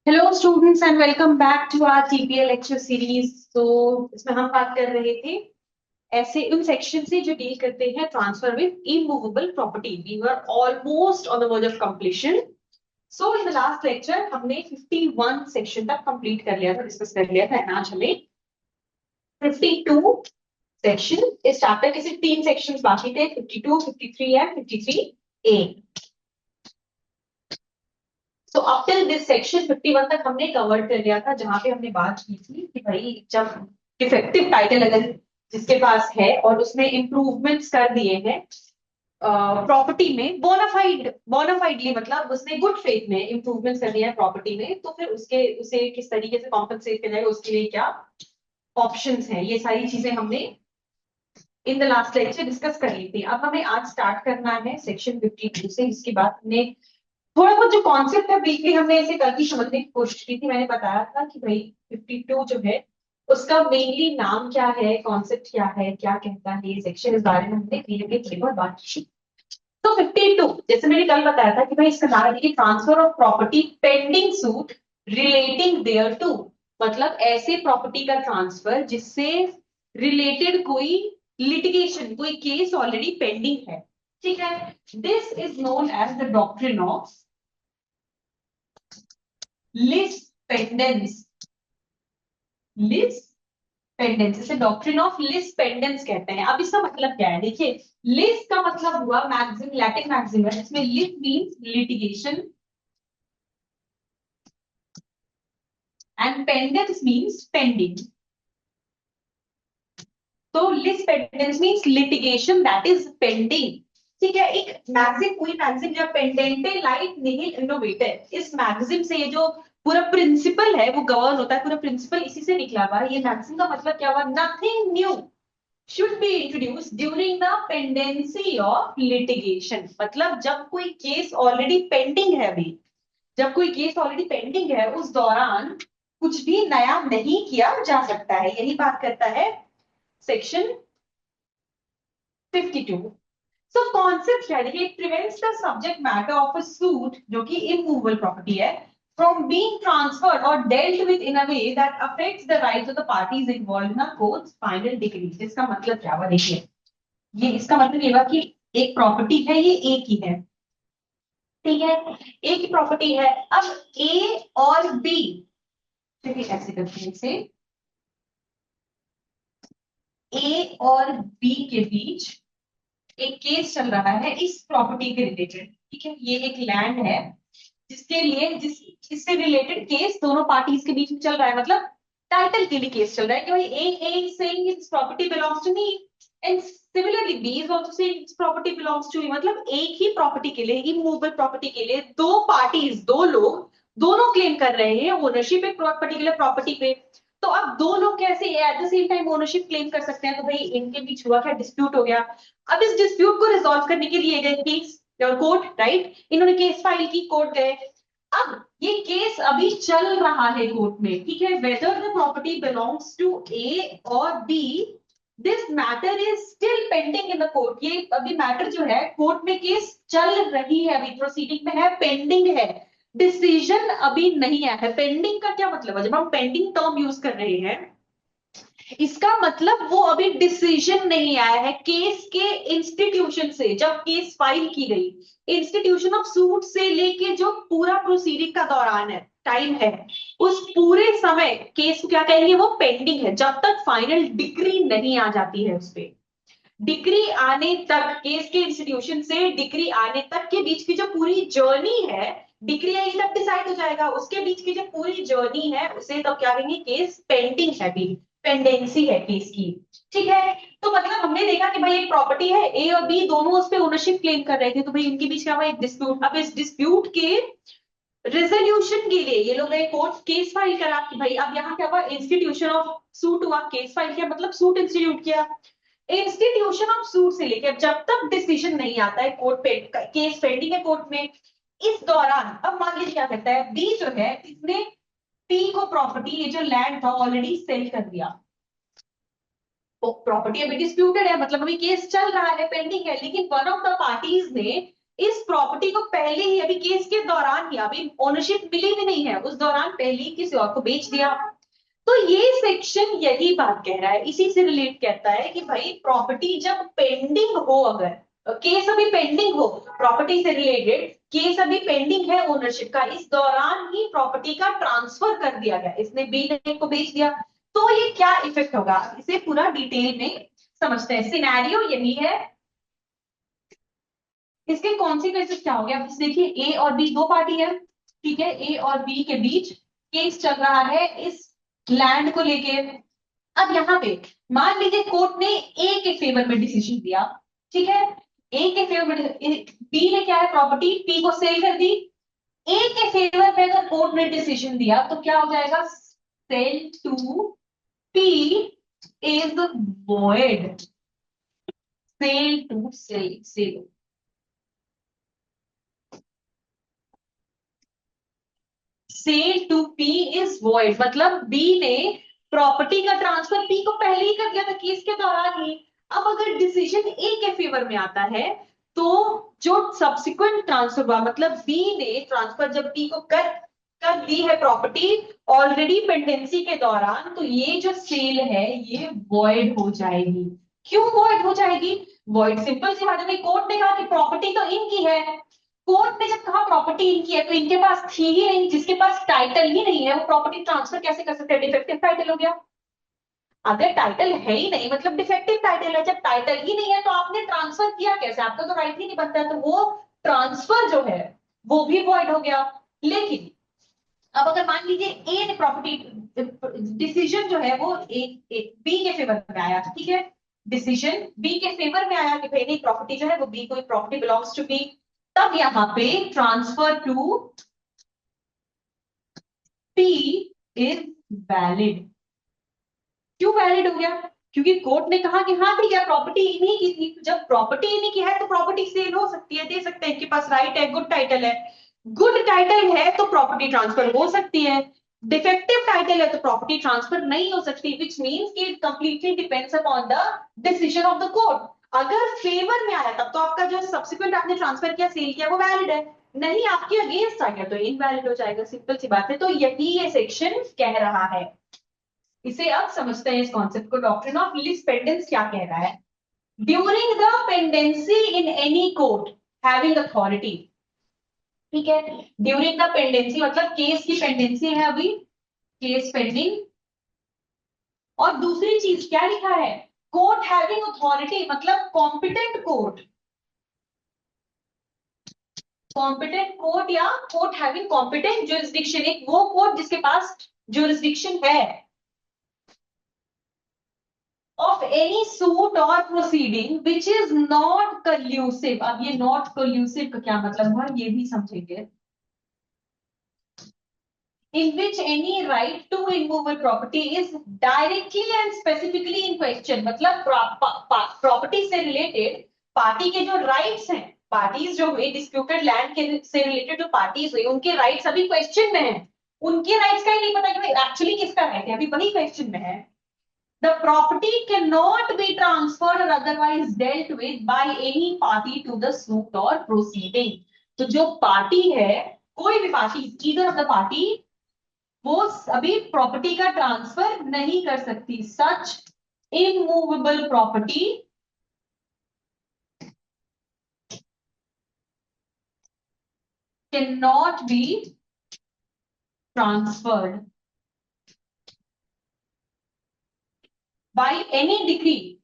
Hello students and welcome back to our TPL lecture series. तो इसमें हम बात कर रहे थे ऐसे उन सेक्शन से जो डील करते हैं transfer with immovable property. We were almost on the verge of completion. So in the last lecture हमने 51 सेक्शन तक कंप्लीट कर लिया था, डिस्कस कर लिया था। एंड आज हमें 52 सेक्शन, इस चैप्टर के सिर्फ 3 सेक्शंस बाकी थे, 52, 53 एंड 53A। तो अप टिल दिस सेक्शन 51 तक हमने कवर कर लिया था, जहां पे हमने बात की थी कि भाई जब डिफेक्टिव टाइटल अगर जिसके पास है और उसने इम्प्रूवमेंट्स कर दिए हैं प्रॉपर्टी में, बोनाफाइडली मतलब उसने गुड फेथ में इम्प्रूवमेंट्स कर दिए हैं प्रॉपर्टी में, तो फिर उसके उसे किस तरीके से कॉम्पनसेट किया जाएगा, उसके लिए क्या ऑप्शंस हैं, ये सारी चीजें हमने इन द लास्ट लेक्चर डिस्कस कर ली थी। अब हमें आज स्टार्ट करना है सेक्शन 52 से। इसके बाद हमने थोड़ा बहुत जो कॉन्सेप्ट है ब्रीफली हमने इसे कल की समझने की कोशिश की थी। मैंने बताया था कि भाई 52 जो है उसका मेनली नाम क्या है, कॉन्सेप्ट क्या है, क्या कहता है ये सेक्शन, इस बारे में हमने क्लियरली थोड़ी बहुत बात की। तो 52 जैसे मैंने कल बताया था कि भाई इसका नाम है कि transfer of property pending suit relating thereto, मतलब ऐसे प्रॉपर्टी का ट्रांसफर जिससे रिलेटेड कोई लिटिगेशन, कोई केस ऑलरेडी पेंडिंग है। ठीक है, this is known as the doctrine of lis pendens. Lis pendens इसे डॉक्ट्रिन ऑफ लिस पेंडेंस कहते हैं। अब इसका मतलब क्या है, देखिए लिस का मतलब हुआ मैक्सिम, लैटिन मैक्सिम है, इसमें lis means litigation and pendens means pending. तो lis pendens means litigation that is pending. ठीक है, एक मैक्सिम, कोई मैक्सिम जब पेंडेंटे लाइट निहिल इनोवेटर, इस मैक्सिम से ये जो पूरा प्रिंसिपल है वो गवर्न होता है, पूरा प्रिंसिपल इसी से निकला हुआ है। ये मैक्सिम का मतलब क्या हुआ, nothing new should be introduced during the pendency of litigation। मतलब जब कोई केस ऑलरेडी पेंडिंग है, अभी जब कोई केस ऑलरेडी पेंडिंग है उस दौरान कुछ भी नया नहीं किया जा सकता है। यही बात करता है सेक्शन 52। सो कॉन्सेप्ट क्या है, देखिए it prevents the subject matter of a suit जो कि इमूवेबल प्रॉपर्टी है from being transferred or dealt with in a way that affects the rights of the parties involved in a court's final decree। इसका मतलब क्या हुआ, देखिए ये इसका मतलब ये हुआ कि एक प्रॉपर्टी है, ये एक ही है, ठीक है, एक ही प्रॉपर्टी है। अब ए और बी, चलिए ऐसे करते हैं इसे, ए और बी के बीच एक केस चल रहा है इस प्रॉपर्टी के रिलेटेड। ठीक है, ये एक लैंड है जिसके लिए जिससे रिलेटेड केस दोनों पार्टीज के बीच में चल रहा है, मतलब टाइटल के लिए केस चल रहा है कि भाई A is saying its property belongs to me and similarly B is also saying its property belongs to me. मतलब एक ही प्रॉपर्टी के लिए, इमूवेबल प्रॉपर्टी के लिए दो पार्टीज, दो लोग दोनों क्लेम कर रहे हैं ओनरशिप एक पर्टिकुलर प्रॉपर्टी पे। तो अब दो लोग कैसे at the same time ownership claim कर सकते हैं, तो भाई इनके बीच हुआ क्या, डिस्प्यूट हो गया। अब इस डिस्प्यूट को रिजॉल्व करने के लिए गए केस कोर्ट, राइट, इन्होंने केस फाइल की, कोर्ट गए। अब ये केस अभी चल रहा है कोर्ट में, ठीक है, whether the property belongs to A और B, this matter is still pending in the court. ये अभी मैटर जो है कोर्ट में, केस चल रही है, अभी प्रोसीडिंग में है, पेंडिंग है, डिसीजन अभी नहीं आया है। पेंडिंग का क्या मतलब है, जब हम पेंडिंग टर्म यूज कर रहे हैं इसका मतलब वो अभी डिसीजन नहीं आया है केस के इंस्टीट्यूशन से, जब केस फाइल की गई इंस्टीट्यूशन ऑफ सूट से लेके जो पूरा प्रोसीडिंग का दौरान है, टाइम है, उस पूरे समय केस को क्या कहेंगे, वो पेंडिंग है जब तक फाइनल डिक्री नहीं आ जाती है उस पर। डिग्री आने तक, केस के इंस्टीट्यूशन से डिग्री आने तक के बीच की जो पूरी जर्नी है, डिग्री आएगी तब डिसाइड हो जाएगा, उसके बीच की जो पूरी जर्नी है उसे तब क्या कहेंगे, केस पेंडिंग है, भी पेंडेंसी है केस की। ठीक है, तो मतलब हमने देखा कि भाई एक प्रॉपर्टी है, ए और बी दोनों उस पर ओनरशिप क्लेम कर रहे थे, तो भाई इनके बीच क्या हुआ, एक डिस्प्यूट। अब इस डिस्प्यूट के रेजोल्यूशन के लिए ये लोग गए कोर्ट, केस फाइल करा कि भाई अब यहाँ क्या हुआ, इंस्टीट्यूशन ऑफ सूट हुआ, केस फाइल किया मतलब सूट इंस्टीट्यूट किया। इंस्टीट्यूशन ऑफ सूट से लेकर जब तक डिसीजन नहीं आता है कोर्ट पे, केस पेंडिंग है कोर्ट में, इस दौरान अब मान लीजिए क्या करता है, बी जो है इसने पी को प्रॉपर्टी, ये जो लैंड था ऑलरेडी सेल कर दिया। तो प्रॉपर्टी अभी डिस्प्यूटेड है, मतलब अभी केस चल रहा है, पेंडिंग है, लेकिन वन ऑफ द पार्टीज ने इस प्रॉपर्टी को पहले ही, अभी केस के दौरान ही, अभी ओनरशिप मिली भी नहीं है, उस दौरान पहले ही किसी और को बेच दिया। तो ये सेक्शन यही बात कह रहा है, इसी से रिलेट करता है कि भाई प्रॉपर्टी जब पेंडिंग हो, अगर केस अभी पेंडिंग हो, प्रॉपर्टी से रिलेटेड केस अभी पेंडिंग है ओनरशिप का, इस दौरान ही प्रॉपर्टी का ट्रांसफर कर दिया गया, इसने बी ने को बेच दिया, तो ये क्या इफेक्ट होगा, इसे पूरा डिटेल में समझते हैं। सिनेरियो यही है, इसके कॉन्सिक्वेंसेस क्या हो गया। अब देखिए ए और बी दो पार्टी है, ठीक है, ए और बी के बीच केस चल रहा है इस लैंड को लेके। अब यहाँ पे मान लीजिए कोर्ट ने ए के फेवर में डिसीजन दिया, ठीक है, ए के फेवर में, बी ने क्या है, प्रॉपर्टी पी को सेल कर दी, ए के फेवर में अगर कोर्ट ने डिसीजन दिया तो क्या हो जाएगा, sale to P is void, sale to sale sale to P is void, मतलब बी ने प्रॉपर्टी का ट्रांसफर पी को पहले ही कर दिया था केस के दौरान ही। अब अगर डिसीजन ए के फेवर में आता है तो जो सब्सिक्वेंट ट्रांसफर हुआ, मतलब बी ने ट्रांसफर जब पी को कर कर दी है प्रॉपर्टी ऑलरेडी पेंडेंसी के दौरान, तो ये जो सेल है ये वॉइड हो जाएगी। क्यों वॉइड हो जाएगी? वॉइड सिंपल सी बात है, कोर्ट ने कहा कि प्रॉपर्टी तो इनकी है, कोर्ट ने जब कहा प्रॉपर्टी इनकी है तो इनके पास थी ही नहीं, जिसके पास टाइटल ही नहीं है वो प्रॉपर्टी ट्रांसफर कैसे कर सकते हैं, डिफेक्टिव टाइटल हो गया। अगर टाइटल है ही नहीं मतलब डिफेक्टिव टाइटल है, जब टाइटल ही नहीं है तो आपने ट्रांसफर किया कैसे, आपका तो राइट ही नहीं बनता है, तो वो ट्रांसफर जो है वो भी वॉइड हो गया। लेकिन अब अगर मान लीजिए ए ने प्रॉपर्टी डिसीजन जो है वो बी के फेवर में आया, ठीक है, डिसीजन बी के फेवर में आया कि भाई नहीं प्रॉपर्टी जो है वो बी को, प्रॉपर्टी बिलोंग्स टू बी, तब यहां पे transfer to P is valid. क्यों वैलिड हो गया? क्योंकि कोर्ट ने कहा कि हाँ ठीक है प्रॉपर्टी इन्हीं की थी, जब प्रॉपर्टी इन्हीं की है तो प्रॉपर्टी सेल हो सकती है, दे सकते हैं, इनके पास राइट है, गुड टाइटल है, गुड टाइटल है तो प्रॉपर्टी ट्रांसफर हो सकती है, डिफेक्टिव टाइटल है तो प्रॉपर्टी ट्रांसफर नहीं हो सकती, विच मीन्स कि it completely depends upon the decision of the court. अगर फेवर में आया तब तो आपका जो सब्सिक्वेंट आपने ट्रांसफर किया, सेल किया, वो वैलिड है, नहीं आपके अगेंस्ट आ गया तो इनवैलिड हो जाएगा, सिंपल सी बात है। तो यही ये सेक्शन कह रहा है, इसे अब समझते हैं इस कॉन्सेप्ट को। डॉक्ट्रिन ऑफ लीज पेंडेंस क्या कह रहा है? During the pendency in any court having authority, ठीक है, ड्यूरिंग द पेंडेंसी मतलब केस की पेंडेंसी है अभी, केस पेंडिंग, और दूसरी चीज क्या लिखा है, कोर्ट हैविंग अथॉरिटी मतलब कॉम्पिटेंट कोर्ट, कॉम्पिटेंट कोर्ट या कोर्ट हैविंग कॉम्पिटेंट ज्यूरिसडिक्शन, एक वो कोर्ट जिसके पास ज्यूरिसडिक्शन है of any suit or proceeding which is not collusive। अब ये not collusive का क्या मतलब है ये भी समझेंगे। In which any right to immovable property is directly and specifically in question, मतलब प्रॉपर्टी से रिलेटेड पार्टी के जो राइट्स हैं, पार्टीज जो हुई डिस्प्यूटेड लैंड के से रिलेटेड जो पार्टीज हुई उनके राइट्स अभी क्वेश्चन में हैं, उनके राइट्स का ही नहीं पता कि भाई एक्चुअली किसका राइट है, अभी वही क्वेश्चन में है। The property cannot be transferred or otherwise dealt with by any party to the suit or proceeding। तो जो पार्टी है, कोई भी party, either of the party, वो अभी प्रॉपर्टी का ट्रांसफर नहीं कर सकती। Such immovable property cannot be transferred by any decree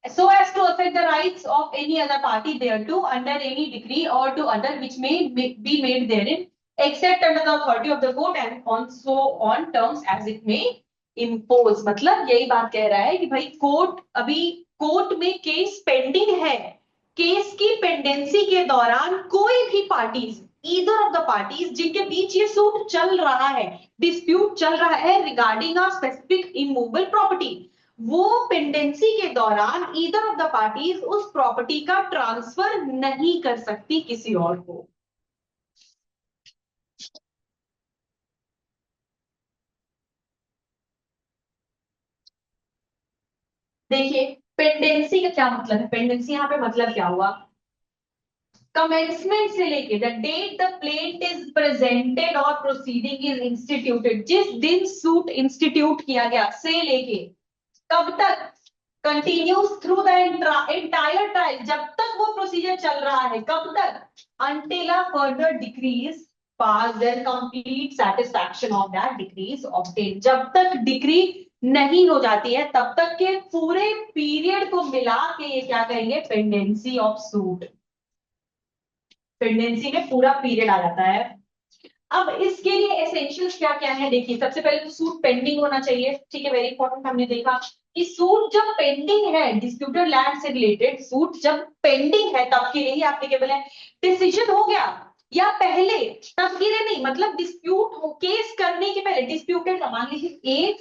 so as to affect the rights of any other party thereto under any decree or to other which may be made therein except under the authority of the court and on so on terms as it may impose। मतलब यही बात कह रहा है कि भाई court अभी, court में केस पेंडिंग है, केस की पेंडेंसी के दौरान कोई भी parties, either of the parties जिनके बीच ये सूट चल रहा है, डिस्प्यूट चल रहा है regarding a specific immovable property, वो पेंडेंसी के दौरान ईदर ऑफ द पार्टीज उस प्रॉपर्टी का ट्रांसफर नहीं कर सकती किसी और को। देखिए पेंडेंसी का क्या मतलब है, पेंडेंसी यहाँ पे मतलब क्या हुआ, कमेंसमेंट से लेके the date the plaint is presented और प्रोसीडिंग इज इंस्टीट्यूटेड, जिस दिन सूट इंस्टीट्यूट किया गया से लेके कब तक, continues through the entire trial, जब तक वो प्रोसीजर चल रहा है, कब तक, until a further decree is passed and complete satisfaction of that decree is obtained, जब तक डिक्री नहीं हो जाती है तब तक के पूरे पीरियड को मिला के ये क्या कहेंगे, पेंडेंसी ऑफ सूट। पेंडेंसी में पूरा पीरियड आ जाता है। अब इसके लिए एसेंशियल्स क्या क्या है, देखिए सबसे पहले तो सूट पेंडिंग होना चाहिए, ठीक है, वेरी इंपॉर्टेंट। हमने देखा कि सूट जब पेंडिंग है, डिस्प्यूटेड लैंड से रिलेटेड सूट जब पेंडिंग है तब के लिए ही एप्लीकेबल है। डिसीजन हो गया या पहले, तब के लिए नहीं, मतलब डिस्प्यूट केस करने के पहले, डिस्प्यूटेड मान लीजिए ए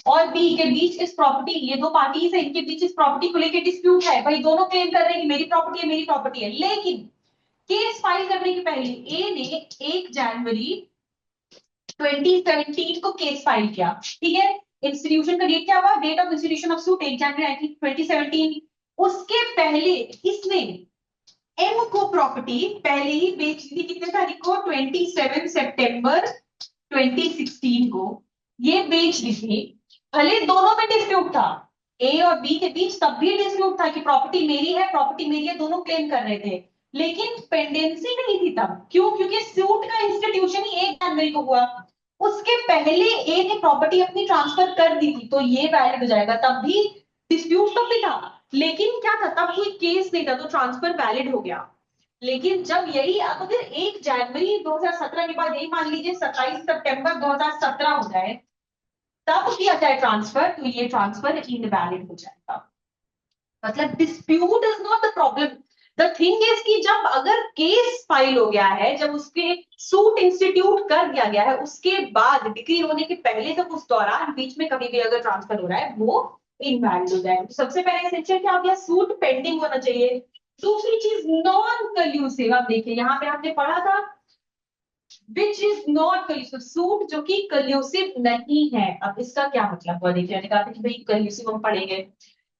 और बी के बीच इस प्रॉपर्टी, ये दो पार्टीज है, इनके बीच इस प्रॉपर्टी को लेकर डिस्प्यूट है, भाई दोनों क्लेम कर रहे हैं कि मेरी प्रॉपर्टी है, मेरी प्रॉपर्टी है, लेकिन केस फाइल करने के पहले ए ने 1 जनवरी 2017 को केस फाइल किया, ठीक है। इंस्टीट्यूशन का डेट क्या हुआ, date of institution of suit 1 January 2017। उसके पहले इसने एम को प्रॉपर्टी पहले ही बेच दी, कितने तारीख को, 27 सितंबर 2016 को ये बेच दी थी। भले दोनों में डिस्प्यूट था, ए और बी के बीच तब भी डिस्प्यूट था कि प्रॉपर्टी मेरी है, प्रॉपर्टी मेरी है, दोनों क्लेम कर रहे थे, लेकिन पेंडेंसी नहीं थी तब। क्यों? क्योंकि सूट का इंस्टीट्यूशन ही 1 जनवरी को हुआ, उसके पहले ए ने प्रॉपर्टी अपनी ट्रांसफर कर दी थी, तो ये वैलिड हो जाएगा। तब भी डिस्प्यूट तब भी था, लेकिन क्या था, तब कोई केस नहीं था, तो ट्रांसफर वैलिड हो गया। लेकिन जब यही अब अगर 1 जनवरी 2017 के बाद यही मान लीजिए 27 सितंबर 2017 हो जाए, तब किया जाए ट्रांसफर, तो ये ट्रांसफर इनवैलिड हो जाएगा। मतलब dispute is not the problem, the thing is कि जब अगर केस फाइल हो गया है, जब उसके सूट इंस्टीट्यूट कर दिया गया है, उसके बाद डिक्री होने के पहले तक उस दौरान बीच में कभी भी अगर ट्रांसफर हो रहा है वो इनवैलिड हो जाएगा। तो सबसे पहले एसेंशियल क्या हो गया, सूट पेंडिंग होना चाहिए। दूसरी चीज नॉन कल्यूसिव, अब देखिए यहाँ पे आपने पढ़ा था विच इज नॉट कल्यूसिव, सूट जो कि कल्यूसिव नहीं है। अब इसका क्या मतलब हुआ, देखिए मैंने कहा था कि भाई कल्यूसिव हम पढ़ेंगे।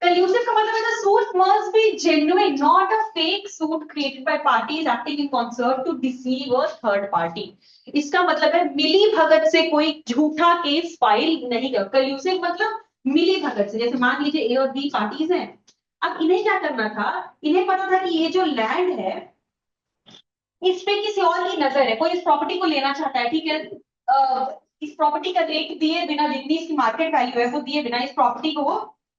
कल्यूसिव का मतलब है the suit must be genuine, not a fake suit created by parties acting in concert to deceive a third party। इसका मतलब है मिली भगत से कोई झूठा केस फाइल नहीं कर। कल्यूसिव मतलब मिली भगत से, जैसे मान लीजिए ए और बी पार्टीज हैं, अब इन्हें क्या करना था, इन्हें पता था कि ये जो लैंड है इस पे किसी और की नजर है, कोई इस प्रॉपर्टी को लेना चाहता है, ठीक है, इस प्रॉपर्टी का रेट दिए बिना, जितनी इसकी मार्केट वैल्यू है वो दिए बिना इस प्रॉपर्टी को वो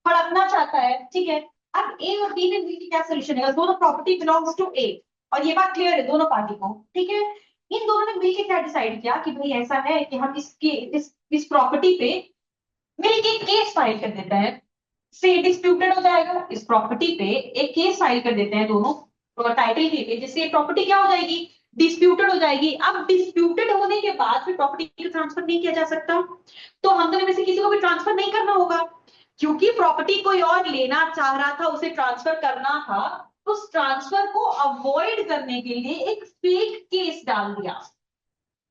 हड़पना चाहता है, ठीक है। अब ए और बी ने मिलकर क्या सोल्यूशन है, दोनों प्रॉपर्टी बिलोंग्स टू ए, और ये बात क्लियर है दोनों पार्टी को, ठीक है। इन दोनों ने मिलकर क्या डिसाइड किया कि भाई ऐसा है कि हम इसके इस प्रॉपर्टी पे मिलकर केस फाइल कर देते हैं, से डिस्प्यूटेड हो जाएगा, इस प्रॉपर्टी पे एक केस फाइल कर देते हैं दोनों टाइटल के लिए, जिससे प्रॉपर्टी क्या हो जाएगी, डिस्प्यूटेड हो जाएगी। अब डिस्प्यूटेड होने के बाद फिर प्रॉपर्टी को ट्रांसफर नहीं किया जा सकता, तो हम दोनों में से किसी को भी ट्रांसफर नहीं करना होगा, क्योंकि प्रॉपर्टी कोई और लेना चाह रहा था, उसे ट्रांसफर करना था, तो उस ट्रांसफर को अवॉइड करने के लिए एक फेक केस डाल दिया,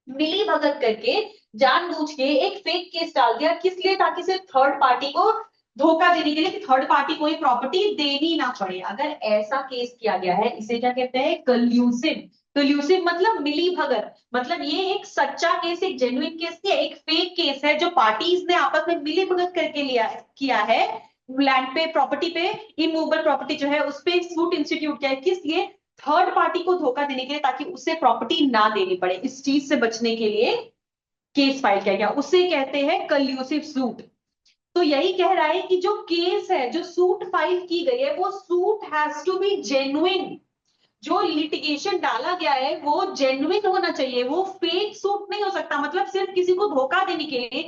मिली भगत करके जानबूझ के एक फेक केस डाल दिया, किस लिए, ताकि सिर्फ थर्ड पार्टी को धोखा देने के लिए कि थर्ड पार्टी कोई प्रॉपर्टी देनी ना पड़े। अगर ऐसा केस किया गया है इसे क्या कहते हैं, कल्यूसिव। कल्यूसिव मतलब मिली भगत, मतलब ये एक सच्चा केस, एक जेन्युइन केस नहीं है, एक फेक केस है जो पार्टीज ने आपस में मिली भगत करके लिया किया है, लैंड पे, प्रॉपर्टी पे, इमूवेबल प्रॉपर्टी जो है उस पे सूट इंस्टीट्यूट किया है, किस लिए, थर्ड पार्टी को धोखा देने के लिए, ताकि उसे प्रॉपर्टी ना देनी पड़े, इस चीज से बचने के लिए केस फाइल किया गया, उसे कहते हैं कल्यूसिव सूट। तो यही कह रहा है कि जो केस है, जो सूट फाइल की गई है, वो suit has to be genuine, जो लिटिगेशन डाला गया है वो जेन्युइन होना चाहिए, वो फेक सूट नहीं हो सकता। मतलब सिर्फ किसी को धोखा देने के लिए,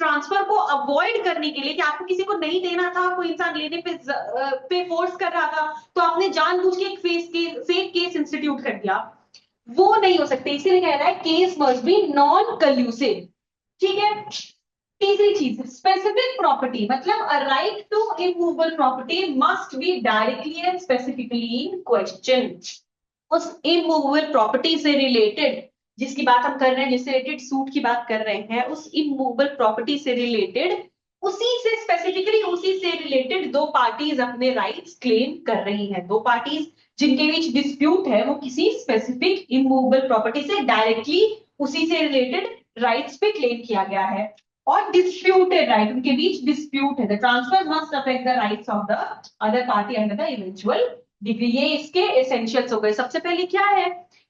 ट्रांसफर को अवॉइड करने के लिए, कि आपको किसी को नहीं देना था, कोई इंसान लेने पे फोर्स कर रहा था, तो आपने जानबूझ के एक फेक केस इंस्टीट्यूट कर दिया, वो नहीं हो सकते। इसीलिए कह रहा है case must be non collusive, ठीक है। तीसरी चीज, स्पेसिफिक प्रॉपर्टी, मतलब a right to immovable property must be directly and specifically in question. उस इमूवेबल प्रॉपर्टी से रिलेटेड जिसकी बात हम कर रहे हैं, जिससे रिलेटेड सूट की बात कर रहे हैं, उस इमूवेबल प्रॉपर्टी से रिलेटेड उसी से स्पेसिफिकली उसी से रिलेटेड दो पार्टीज अपने राइट्स क्लेम कर रही हैं। दो पार्टीज जिनके बीच डिस्प्यूट है वो किसी स्पेसिफिक इमूवेबल प्रॉपर्टी से डायरेक्टली उसी से रिलेटेड राइट्स पे क्लेम किया गया है। और डिस्प्यूटेड राइट, उनके बीच डिस्प्यूट है, the transfer must affect the rights of the other party under the eventual degree. ये इसके एसेंशियल्स हो गए। सबसे पहले क्या है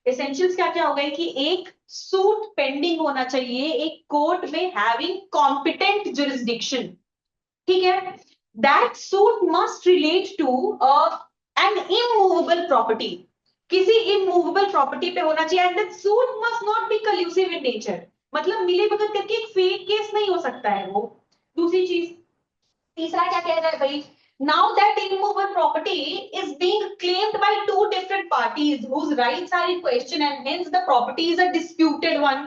एसेंशियल्स, क्या क्या हो गए कि एक सूट पेंडिंग होना चाहिए एक कोर्ट में हैविंग कॉम्पिटेंट जुरिस्डिक्शन, ठीक है। That suit must relate to an immovable property, किसी इमूवेबल प्रॉपर्टी पे होना चाहिए। And that suit must not be collusive in nature, मतलब मिले भगत करके एक फेक केस नहीं हो सकता है वो। दूसरी चीज, तीसरा क्या कह रहा है भाई, now that immovable property is being claimed by two different parties whose rights are in question and hence the property is a disputed one।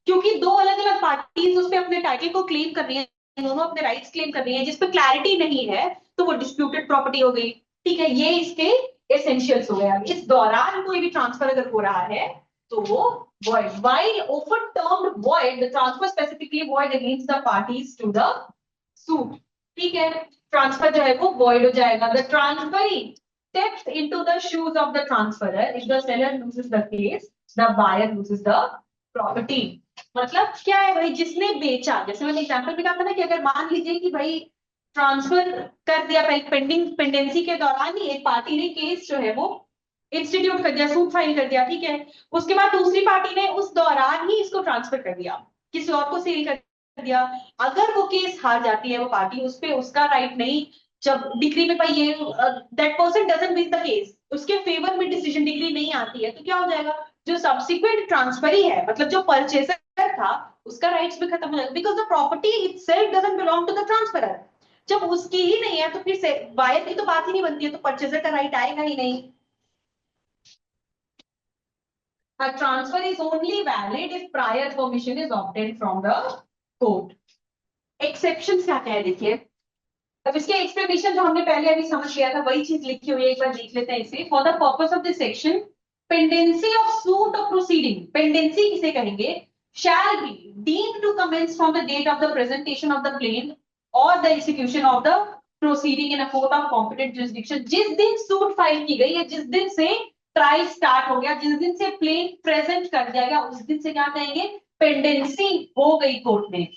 क्योंकि दो अलग अलग पार्टीज उस पे अपने टाइटल को क्लेम कर रही है, दोनों अपने राइट्स क्लेम कर रही है, जिसपे क्लैरिटी नहीं है तो वो डिस्प्यूटेड प्रॉपर्टी हो गई, ठीक है। ये इसके एसेंशियल्स हो गया। इस दौरान कोई भी ट्रांसफर अगर हो रहा है तो वो void, while often termed void, the transfer specifically void against the parties to the suit, ठीक है। ट्रांसफर जो है वो void हो जाएगा। The transferee steps into the shoes of the transferer if the seller loses the case, the buyer loses the property। मतलब क्या है भाई, जिसने बेचा, जैसे मैंने एग्जांपल भी कहा था ना कि अगर मान लीजिए कि भाई ट्रांसफर कर दिया पेंडिंग पेंडेंसी के दौरान ही एक पार्टी ने केस जो है वो इंस्टीट्यूट कर दिया, सूट फाइल कर दिया, ठीक है। उसके बाद दूसरी पार्टी ने उस दौरान ही इसको ट्रांसफर कर दिया, किसी और को सेल कर दिया। अगर वो केस हार जाती है वो पार्टी, उस पे उसका राइट नहीं, जब डिग्री में भाई ये that person doesn't win the case, उसके फेवर में डिसीजन डिग्री नहीं आती है, तो क्या हो जाएगा, जो सब्सिक्वेंट ट्रांसफरी है मतलब जो परचेसर था उसका राइट्स भी खत्म हो जाएगा, because the property itself doesn't belong to the transferor. जब उसकी ही नहीं है तो फिर से बायर की तो बात ही नहीं बनती है, तो परचेसर का राइट आएगा ही नहीं। A transfer is only valid if prior permission is obtained from the court। Exceptions क्या क्या है देखिए, अब इसके एक्सप्लेनेशन जो हमने पहले अभी समझ लिया था वही चीज लिखी हुई है, एक बार देख लेते हैं इसे। For the purpose of this section, pendency of suit और प्रोसीडिंग, पेंडेंसी किसे कहेंगे, shall be deemed to commence from the date of the presentation of the plaint or the execution of the proceeding in a court of competent jurisdiction। जिस दिन suit file की गई है, जिस दिन से ट्रायल स्टार्ट हो गया, जिस दिन से प्लेंट प्रेजेंट कर दिया गया, उस दिन से क्या कहेंगे, पेंडेंसी हो गई कोर्ट में।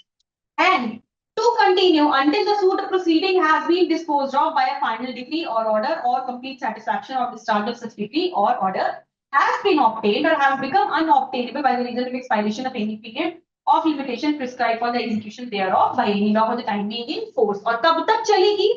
And to continue until the suit proceeding has been disposed of by a final decree or order or complete satisfaction or discharge of such decree or order has been obtained or has become unobtainable by the reason of expiration of any period of limitation prescribed for the execution thereof by any law for the time being in force। और तब तक चलेगी,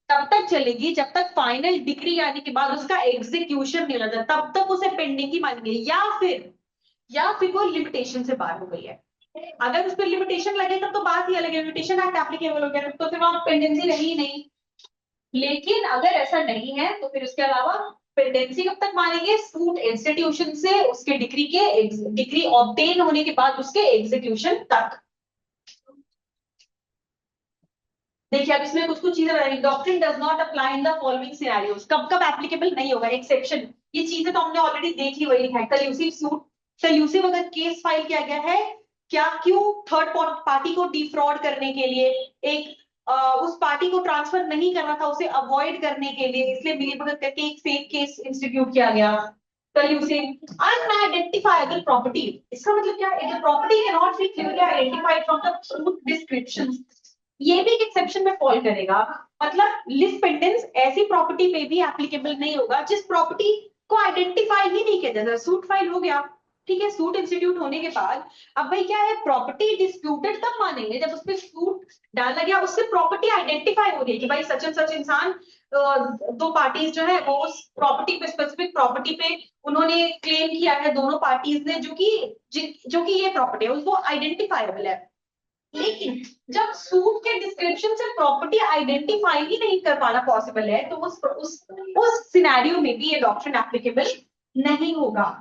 तब तक चलेगी जब तक final decree आने के बाद उसका एग्जीक्यूशन नहीं हो जाता, तब तक उसे पेंडिंग ही मानेंगे, या फिर वो लिमिटेशन से बाहर हो गई है। अगर उस पर लिमिटेशन लगेगा तो बात ही अलग है, लिमिटेशन एक्ट एप्लीकेबल हो गया तो फिर वहां पेंडेंसी रही नहीं। लेकिन अगर ऐसा नहीं है तो फिर उसके अलावा पेंडेंसी कब तक मानेंगे, सूट इंस्टीट्यूशन से उसके डिग्री ऑब्टेन होने के बाद उसके एग्जीक्यूशन तक। देखिए अब इसमें कुछ कुछ चीजें बताएंगे। Doctrine does not apply in the following scenarios, कब कब एप्लीकेबल नहीं होगा, एक्सेप्शन, ये चीजें तो हमने ऑलरेडी देख ली, वही है कल्यूसिव सूट। कल्यूसिव अगर केस फाइल किया गया है क्या, क्यों, थर्ड पार्टी को डिफ्रॉड करने के लिए, एक उस पार्टी को ट्रांसफर नहीं करना था उसे अवॉइड करने के लिए, इसलिए मिलीभगत करके एक फेक केस इंस्टीट्यूट किया गया। कल्यूसिव अनआइडेंटिफाइबल प्रॉपर्टी, इसका मतलब क्या है, property cannot be clearly identified from the suit description, ये भी एक एक्सेप्शन में फॉल करेगा। मतलब लिस्ट पेंडेंस ऐसी प्रॉपर्टी पे भी एप्लीकेबल नहीं होगा जिस प्रॉपर्टी को आइडेंटिफाई ही नहीं किया जाता। सूट फाइल हो गया, ठीक है, सूट इंस्टीट्यूट होने के बाद अब भाई क्या है, प्रॉपर्टी डिस्प्यूटेड तब मानेंगे जब उसपे सूट डाला गया, उससे प्रॉपर्टी आइडेंटिफाई हो रही है कि भाई सच एंड सच इंसान, दो पार्टीज जो है वो उस प्रॉपर्टी पे, स्पेसिफिक प्रॉपर्टी पे उन्होंने क्लेम किया है, दोनों पार्टीज ने, जो कि ये प्रॉपर्टी है वो आइडेंटिफाइबल है। लेकिन जब सूट के डिस्क्रिप्शन से प्रॉपर्टी आइडेंटिफाई ही नहीं कर पाना पॉसिबल है तो उस सिनेरियो में भी ये डॉक्ट्रिन एप्लीकेबल नहीं होगा।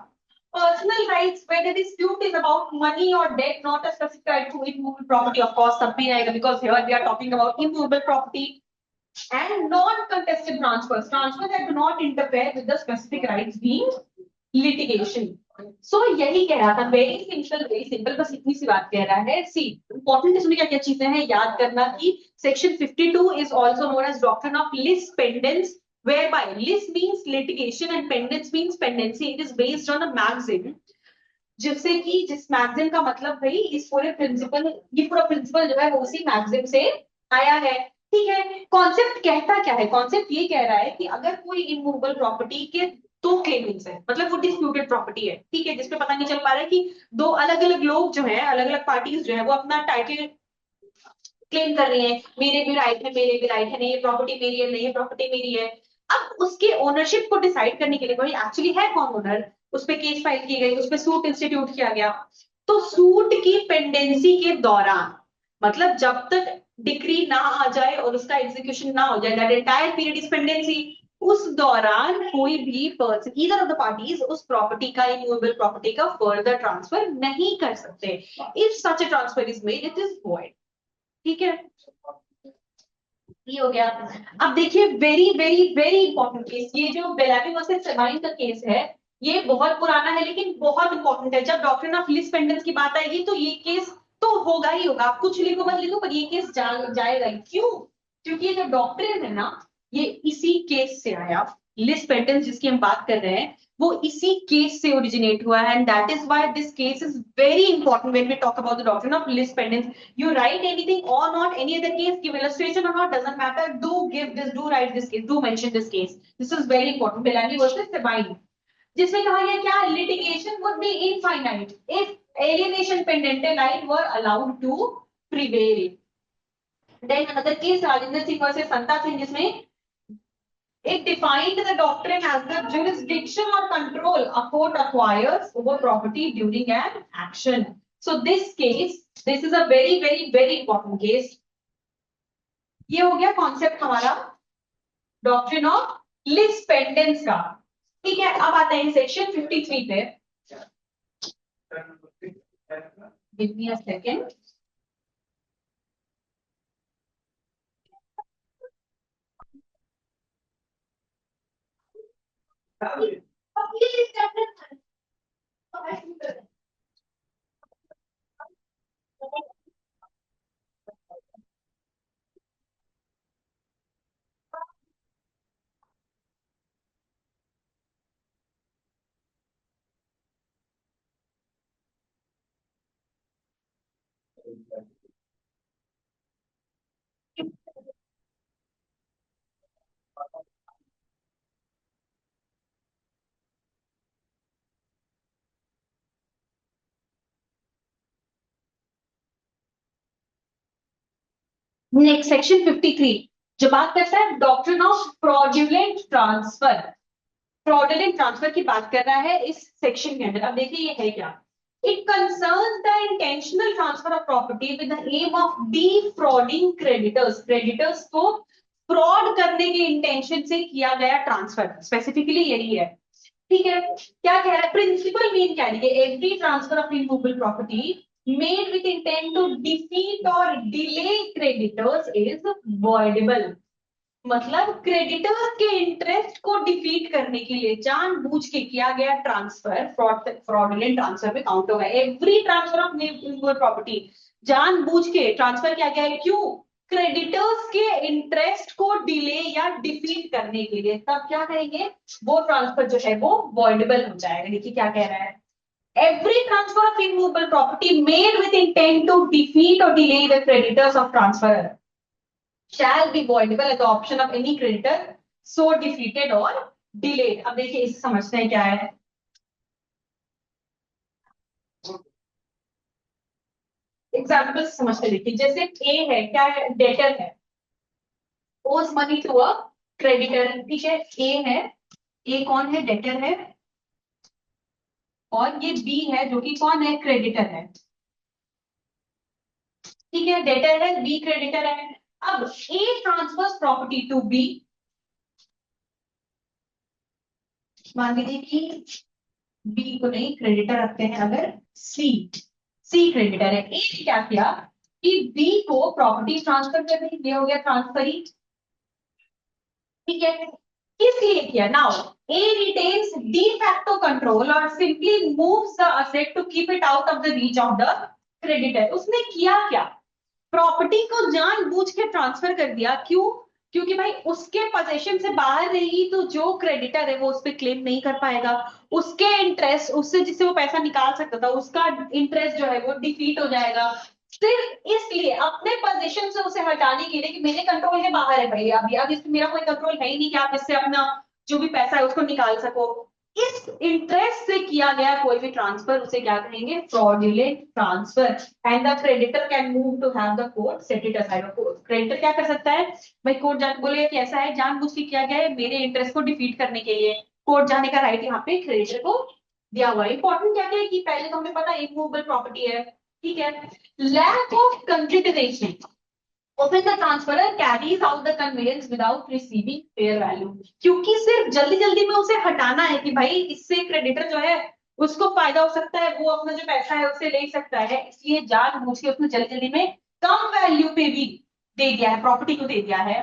Personal rights, where the dispute is about money or debt, not a specific right to immovable property, of course सब में आएगा, because here we are talking about immovable property and non-contested transfers that do not interfere with the specific rights being litigation। यही कह रहा था, very simple, बस इतनी सी बात कह रहा है। सी इंपॉर्टेंट इसमें क्या क्या चीजें हैं याद करना कि section 52 is also known as doctrine of lis pendens, whereby lis means litigation and pendens means pendency. It is based on a maxim, जिससे कि जिस मैगजीन का मतलब भाई इस पूरे प्रिंसिपल, ये पूरा प्रिंसिपल जो है वो उसी मैगजीन से आया है। ठीक है, कॉन्सेप्ट कहता क्या है? कॉन्सेप्ट ये कह रहा है कि अगर कोई इमूवेबल प्रॉपर्टी के दो क्लेमिंग्स है, मतलब वो डिस्प्यूटेड प्रॉपर्टी है, ठीक है, जिसपे पता नहीं चल पा रहा है कि दो अलग अलग लोग जो है, अलग अलग पार्टीज जो है वो अपना टाइटल क्लेम कर रही है, मेरे भी राइट है, मेरे भी राइट है, नहीं ये प्रॉपर्टी मेरी है, नहीं ये प्रॉपर्टी मेरी है। अब उसके ओनरशिप को डिसाइड करने के लिए भाई एक्चुअली है कौन ओनर, उस पर केस फाइल की गई, उस पर सूट इंस्टीट्यूट किया गया। तो सूट की पेंडेंसी के दौरान, मतलब जब तक डिक्री ना आ जाए और उसका एग्जीक्यूशन ना हो जाए, that entire period is pendency, उस दौरान कोई भी person, either of the parties, उस प्रॉपर्टी का, इमूवेबल प्रॉपर्टी का फर्दर ट्रांसफर नहीं कर सकते। If such a transfer is made it is void. ठीक है, ये हो गया। अब देखिए very very very important case, ये जो बेलामी वर्सेस सेबाइन का केस है, ये बहुत पुराना है लेकिन बहुत इंपॉर्टेंट है। जब डॉक्ट्रिन ऑफ लिस पेंडेंस की बात आएगी तो ये केस तो होगा ही होगा, आप कुछ लिखो मत लिखो, पर ये केस जाएगा ही। क्यों? क्योंकि ये जो डॉक्ट्रिन है ना, ये इसी केस से आया। लिस पेंडेंस जिसकी हम बात कर रहे हैं वो इसी केस से ओरिजिनेट हुआ है, and that is why this case is very important when we talk about the doctrine of lis pendens. You write anything or not, any other case, give illustration or not, doesn't matter. Do give this, do write this case, do mention this case. This is very important. Bellamy versus Sabine, जिसमें कहा गया क्या, litigation would be infinite if alienation pendente right were allowed to prevail. Then another case, Rajinder Singh versus Santa Singh, जिसमें it defined the doctrine as the jurisdiction or control a court acquires over property during an action. So this case, this is a very very very important case. ये हो गया concept हमारा doctrine of lis pendens का। ठीक है, अब आते हैं सेक्शन 53 पे। Give me a second. Next section 53 जो बात करता है doctrine of fraudulent transfer. Fraudulent transfer की बात कर रहा है इस सेक्शन के अंदर। अब देखिए ये है क्या, it concerns the intentional transfer of property with the aim of defrauding creditors. Creditors को फ्रॉड करने के इंटेंशन से किया गया ट्रांसफर, स्पेसिफिकली यही है। ठीक है, क्या कह रहा है, प्रिंसिपल मीन क्या है, every transfer of immovable property made with intent to defeat or delay creditors is voidable। मतलब क्रेडिटर्स के इंटरेस्ट को डिफीट करने के लिए जानबूझ के किया गया ट्रांसफर फ्रॉडुलेंट ट्रांसफर में काउंट होगा। Every transfer of immovable property जानबूझ के ट्रांसफर किया गया है, क्यों? क्रेडिटर्स के इंटरेस्ट को डिले या डिफीट करने के लिए, तब क्या करेंगे, वो ट्रांसफर जो है वो वॉइडेबल हो जाएगा। देखिए क्या कह रहा है, every transfer of immovable property made with intent to defeat or delay the creditors of transferor shall be voidable at the option of any creditor so defeated or delayed। अब देखिए इसे समझते हैं क्या है। एग्जाम्पल समझते देखिए, जैसे ए है, क्या है, डेटर है, owes money to a creditor। ठीक है, ए है, ए कौन है, डेटर है, और ये बी है जो कि कौन है, क्रेडिटर है। ठीक है, डेटर है, बी क्रेडिटर है। अब ए ट्रांसफर्स प्रॉपर्टी टू बी, मान लीजिए कि बी को नहीं क्रेडिटर रखते हैं, अगर सी, सी क्रेडिटर है। ए ने क्या किया कि बी को प्रॉपर्टी ट्रांसफर कर दी, ये हो गया ट्रांसफरी। ठीक है, इसलिए किया। Now a retains de facto control और simply moves the asset to keep it out of the reach of the creditor. उसने किया क्या, प्रॉपर्टी को जानबूझ के ट्रांसफर कर दिया। क्यों? क्योंकि भाई उसके पोजीशन से बाहर रहेगी तो जो क्रेडिटर है वो उस पर क्लेम नहीं कर पाएगा, उसके इंटरेस्ट, उससे जिससे वो पैसा निकाल सकता था उसका इंटरेस्ट जो है वो डिफीट हो जाएगा। सिर्फ इसलिए अपने पोजीशन से उसे हटाने के लिए कि मेरे कंट्रोल के बाहर है भाई, अब इसमें मेरा कोई कंट्रोल है ही नहीं कि आप इससे अपना जो भी पैसा है उसको निकाल सको। इस इंटरेस्ट से किया गया कोई भी ट्रांसफर उसे क्या कहेंगे, fraudulent transfer. And the creditor can move to have the court set it aside. Creditor क्या कर सकता है भाई, कोर्ट जाके बोले कि ऐसा है जानबूझ के किया गया है मेरे इंटरेस्ट को डिफीट करने के लिए, कोर्ट जाने का राइट यहाँ पे क्रेडिटर को दिया हुआ है। इंपॉर्टेंट क्या क्या है कि पहले तो हमें पता है इमूवेबल प्रॉपर्टी है, ठीक है। Lack of consideration often the transferor carries out the conveyance without receiving fair value। क्योंकि सिर्फ जल्दी जल्दी में उसे हटाना है कि भाई इससे क्रेडिटर जो है उसको फायदा हो सकता है, वो अपना जो पैसा है उसे ले सकता है, इसलिए जानबूझ के उसने जल्दी जल्दी में कम वैल्यू पे भी दे दिया है, प्रॉपर्टी को दे दिया है।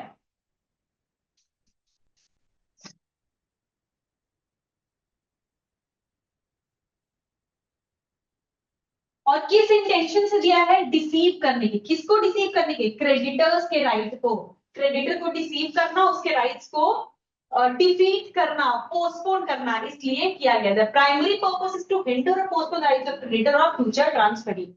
और किस इंटेंशन से दिया है, डिसीव करने की। किसको डिसीव करने के, क्रेडिटर्स के राइट को, क्रेडिटर को डिसीव करना, उसके राइट्स को डिफीट करना, पोस्टपोन करना, इसलिए किया गया। The primary purpose is to hinder और postpone the rights of creditor और फ्यूचर ट्रांसफरिंग,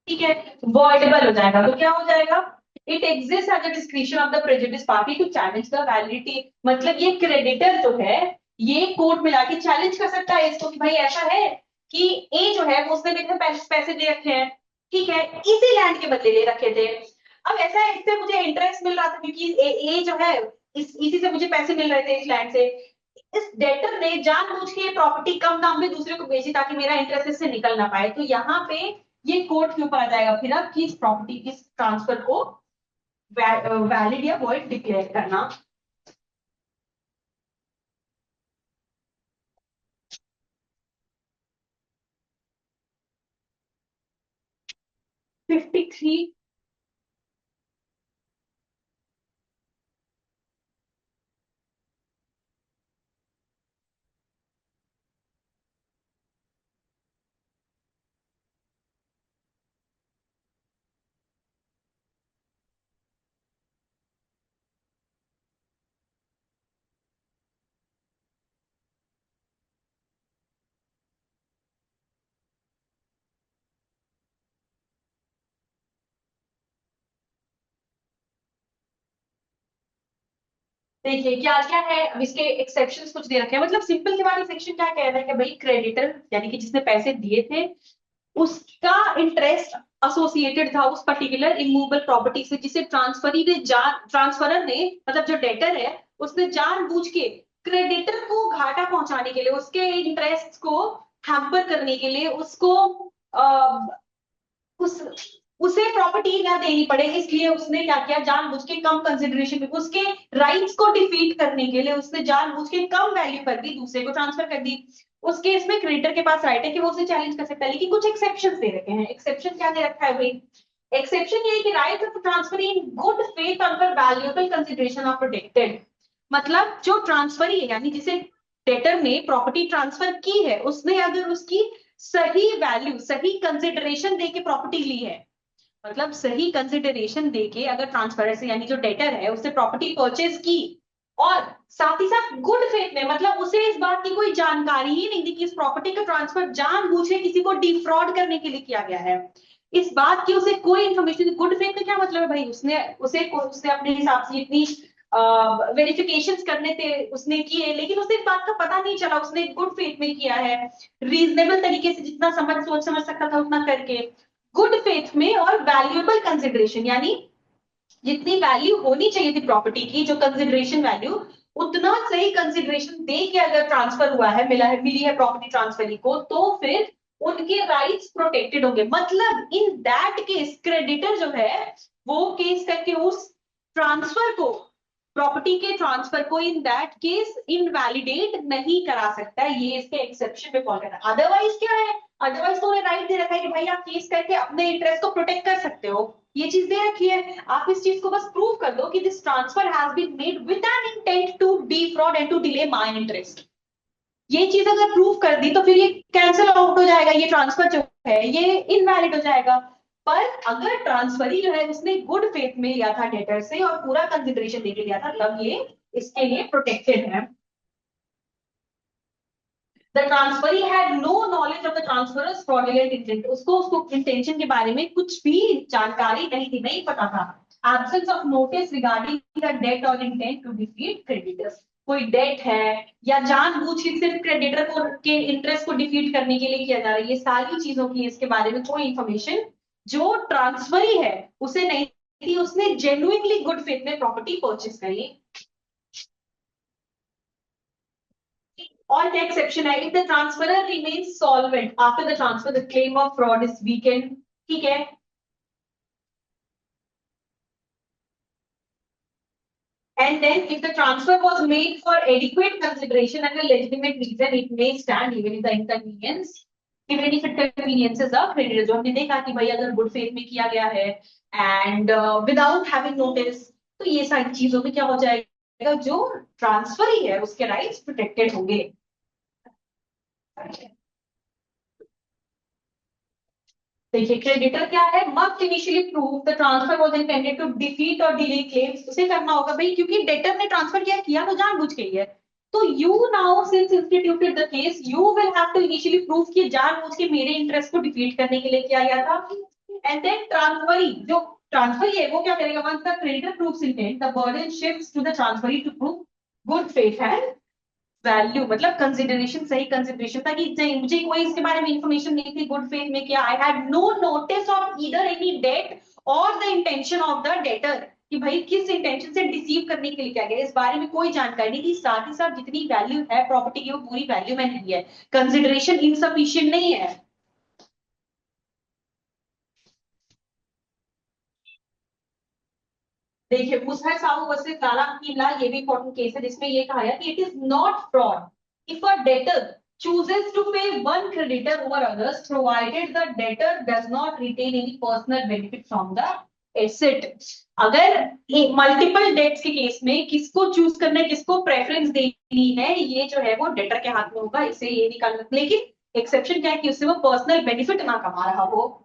ठीक है। वॉइडेबल हो जाएगा तो क्या हो जाएगा, it exist as a discretion of the prejudice party to challenge the validity. मतलब ये क्रेडिटर जो है ये कोर्ट में जाके चैलेंज कर सकता है इसको कि भाई ऐसा है कि ए जो है वो उसने मेरे पैसे दे रखे हैं, ठीक है, इसी लैंड के बदले ले रखे थे। अब ऐसा है इससे मुझे इंटरेस्ट मिल रहा था क्योंकि ए जो है इसी से मुझे पैसे मिल रहे थे इस लैंड से। इस डेटर ने जानबूझ के प्रॉपर्टी कम दाम में दूसरे को बेची ताकि मेरा इंटरेस्ट इससे निकल ना पाए। तो यहाँ पे ये कोर्ट के ऊपर आ जाएगा फिर अब कि इस प्रॉपर्टी इस ट्रांसफर को वैलिड या वॉइड डिक्लेयर करना। 53। देखिए क्या क्या है, अब इसके एक्सेप्शंस कुछ दे रखे हैं। मतलब सिंपल के बारे में सेक्शन क्या कह रहा है कि भाई क्रेडिटर यानी कि जिसने पैसे दिए थे उसका इंटरेस्ट एसोसिएटेड था उस पर्टिकुलर इमूवेबल प्रॉपर्टी से जिसे ट्रांसफरर ने मतलब जो डेटर है उसने जानबूझ के क्रेडिटर को घाटा पहुंचाने के लिए, उसके इंटरेस्ट को हैम्पर करने के लिए, उसको उस उसे प्रॉपर्टी ना देनी पड़े, इसलिए उसने क्या किया, जानबूझ के कम कंसिडरेशन में उसके राइट्स को डिफीट करने के लिए उसने जानबूझ के कम वैल्यू पर भी दूसरे को ट्रांसफर कर दी। उस केस में क्रेडिटर के पास राइट है कि वो उसे चैलेंज कर सकता है, लेकिन कुछ एक्सेप्शन दे रखे हैं। एक्सेप्शन क्या दे रखा है भाई, एक्सेप्शन ये है कि right of transfer in good faith on valuable consideration of protected. मतलब जो ट्रांसफरी है यानी जिसे डेटर ने प्रॉपर्टी ट्रांसफर की है उसने अगर उसकी सही वैल्यू सही कंसिडरेशन देके प्रॉपर्टी ली है, मतलब सही कंसिडरेशन देके अगर ट्रांसफर से यानी जो डेटर है उससे प्रॉपर्टी परचेज की और साथ ही साथ गुड फेथ में, मतलब उसे इस बात की कोई जानकारी ही नहीं थी कि इस प्रॉपर्टी का ट्रांसफर जानबूझे किसी को डिफ्रॉड करने के लिए किया गया है, इस बात की उसे कोई इन्फॉर्मेशन, गुड फेथ में क्या मतलब है भाई, उसने अपने हिसाब से इतनी वेरिफिकेशंस करने थे उसने किए, लेकिन उसे इस बात का पता नहीं चला, उसने गुड फेथ में किया है, रीजनेबल तरीके से जितना सोच समझ सकता था उतना करके गुड फेथ में। और वैल्यूएबल कंसिडरेशन यानी जितनी वैल्यू होनी चाहिए थी प्रॉपर्टी की, जो कंसिडरेशन वैल्यू, उतना सही कंसिडरेशन दे के अगर ट्रांसफर हुआ है, मिली है प्रॉपर्टी ट्रांसफर को, तो फिर उनके राइट्स प्रोटेक्टेड होंगे। मतलब इन दैट केस क्रेडिटर जो है वो केस करके उस ट्रांसफर को, प्रॉपर्टी के ट्रांसफर को इन दैट केस इनवैलिडेट नहीं करा सकता है, ये इसके एक्सेप्शन में फॉल करता है। अदरवाइज क्या है, अदरवाइज तो उन्हें राइट दे रखा है कि भाई आप केस करके अपने इंटरेस्ट को प्रोटेक्ट कर सकते हो, ये चीज दे रखी है। आप इस चीज को बस प्रूव कर दो कि this transfer has been made with an intent to defraud and to delay my interest. ये चीज अगर प्रूव कर दी तो फिर ये कैंसिल आउट हो जाएगा, ये ट्रांसफर जो है ये इनवैलिड हो जाएगा। पर अगर ट्रांसफरी जो है उसने गुड फेथ में लिया था डेटर से और पूरा कंसिडरेशन देके लिया था, तब ये इसके लिए प्रोटेक्टेड है। The transferee had no knowledge of the transferor's fraudulent intent. उसको इंटेंशन के बारे में कुछ भी जानकारी नहीं थी, नहीं पता था। Absence of notice regarding the debt or intent to defeat creditors. कोई डेट है या जानबूझ के सिर्फ क्रेडिटर को के इंटरेस्ट को डिफीट करने के लिए किया जा रहा है, ये सारी चीजों की इसके बारे में कोई इंफॉर्मेशन जो ट्रांसफरी है उसे नहीं थी। उसने जेन्युइनली गुड फेथ में प्रॉपर्टी परचेस करी। और क्या एक्सेप्शन है, if the transferor remains solvent after the transfer the claim of fraud is weekend. ठीक है, and then if the transfer was made for adequate consideration and a legitimate reason, it may stand even if the inconvenience, even if it conveniences the creditor। जो हमने देखा कि भाई अगर good faith में किया गया है एंड विदाउट हैविंग नोटिस, तो ये सारी चीजों में क्या हो जाएगा, जो ट्रांसफर ही है उसके राइट्स प्रोटेक्टेड होंगे। देखिए क्रेडिटर क्या है, must initially prove the transfer was intended to defeat और डिले क्लेम्स। उसे करना होगा भाई, क्योंकि डेटर ने ट्रांसफर किया किया तो जानबूझ के ही है। तो you now since instituted the case, you will have to initially prove कि जानबूझ के मेरे इंटरेस्ट को डिफीट करने के लिए किया गया था। एंड देन ट्रांसफरी, जो ट्रांसफरी है वो क्या करेगा, once the creditor proves intent the burden shifts to the transferee to prove good faith and value. मतलब कंसिडरेशन, सही कंसिडरेशन था कि मुझे कोई इसके बारे में इंफॉर्मेशन नहीं थी, गुड फेथ में किया। I had no notice of either any debt और the intention of the debtor, कि भाई किस इंटेंशन से डिसीव करने के लिए क्या गया, इस बारे में कोई जानकारी नहीं थी। साथ ही साथ जितनी वैल्यू है प्रॉपर्टी की वो पूरी वैल्यू मैंने दी है, कंसिडरेशन इनसफिशिएंट नहीं है। देखिए मुसहर साहू वर्सेस लाला हकीमला, ये भी इंपॉर्टेंट केस है जिसमें ये कहा गया कि it is not fraud if a debtor chooses to pay one creditor over others provided the debtor does not retain any personal benefit from the asset। अगर मल्टीपल डेट्स के केस में किसको चूज करना है, किसको प्रेफरेंस देनी है, ये जो है वो डेटर के हाथ में होगा, इसे ये निकालना। लेकिन एक्सेप्शन क्या है कि उससे वो पर्सनल बेनिफिट ना कमा रहा हो।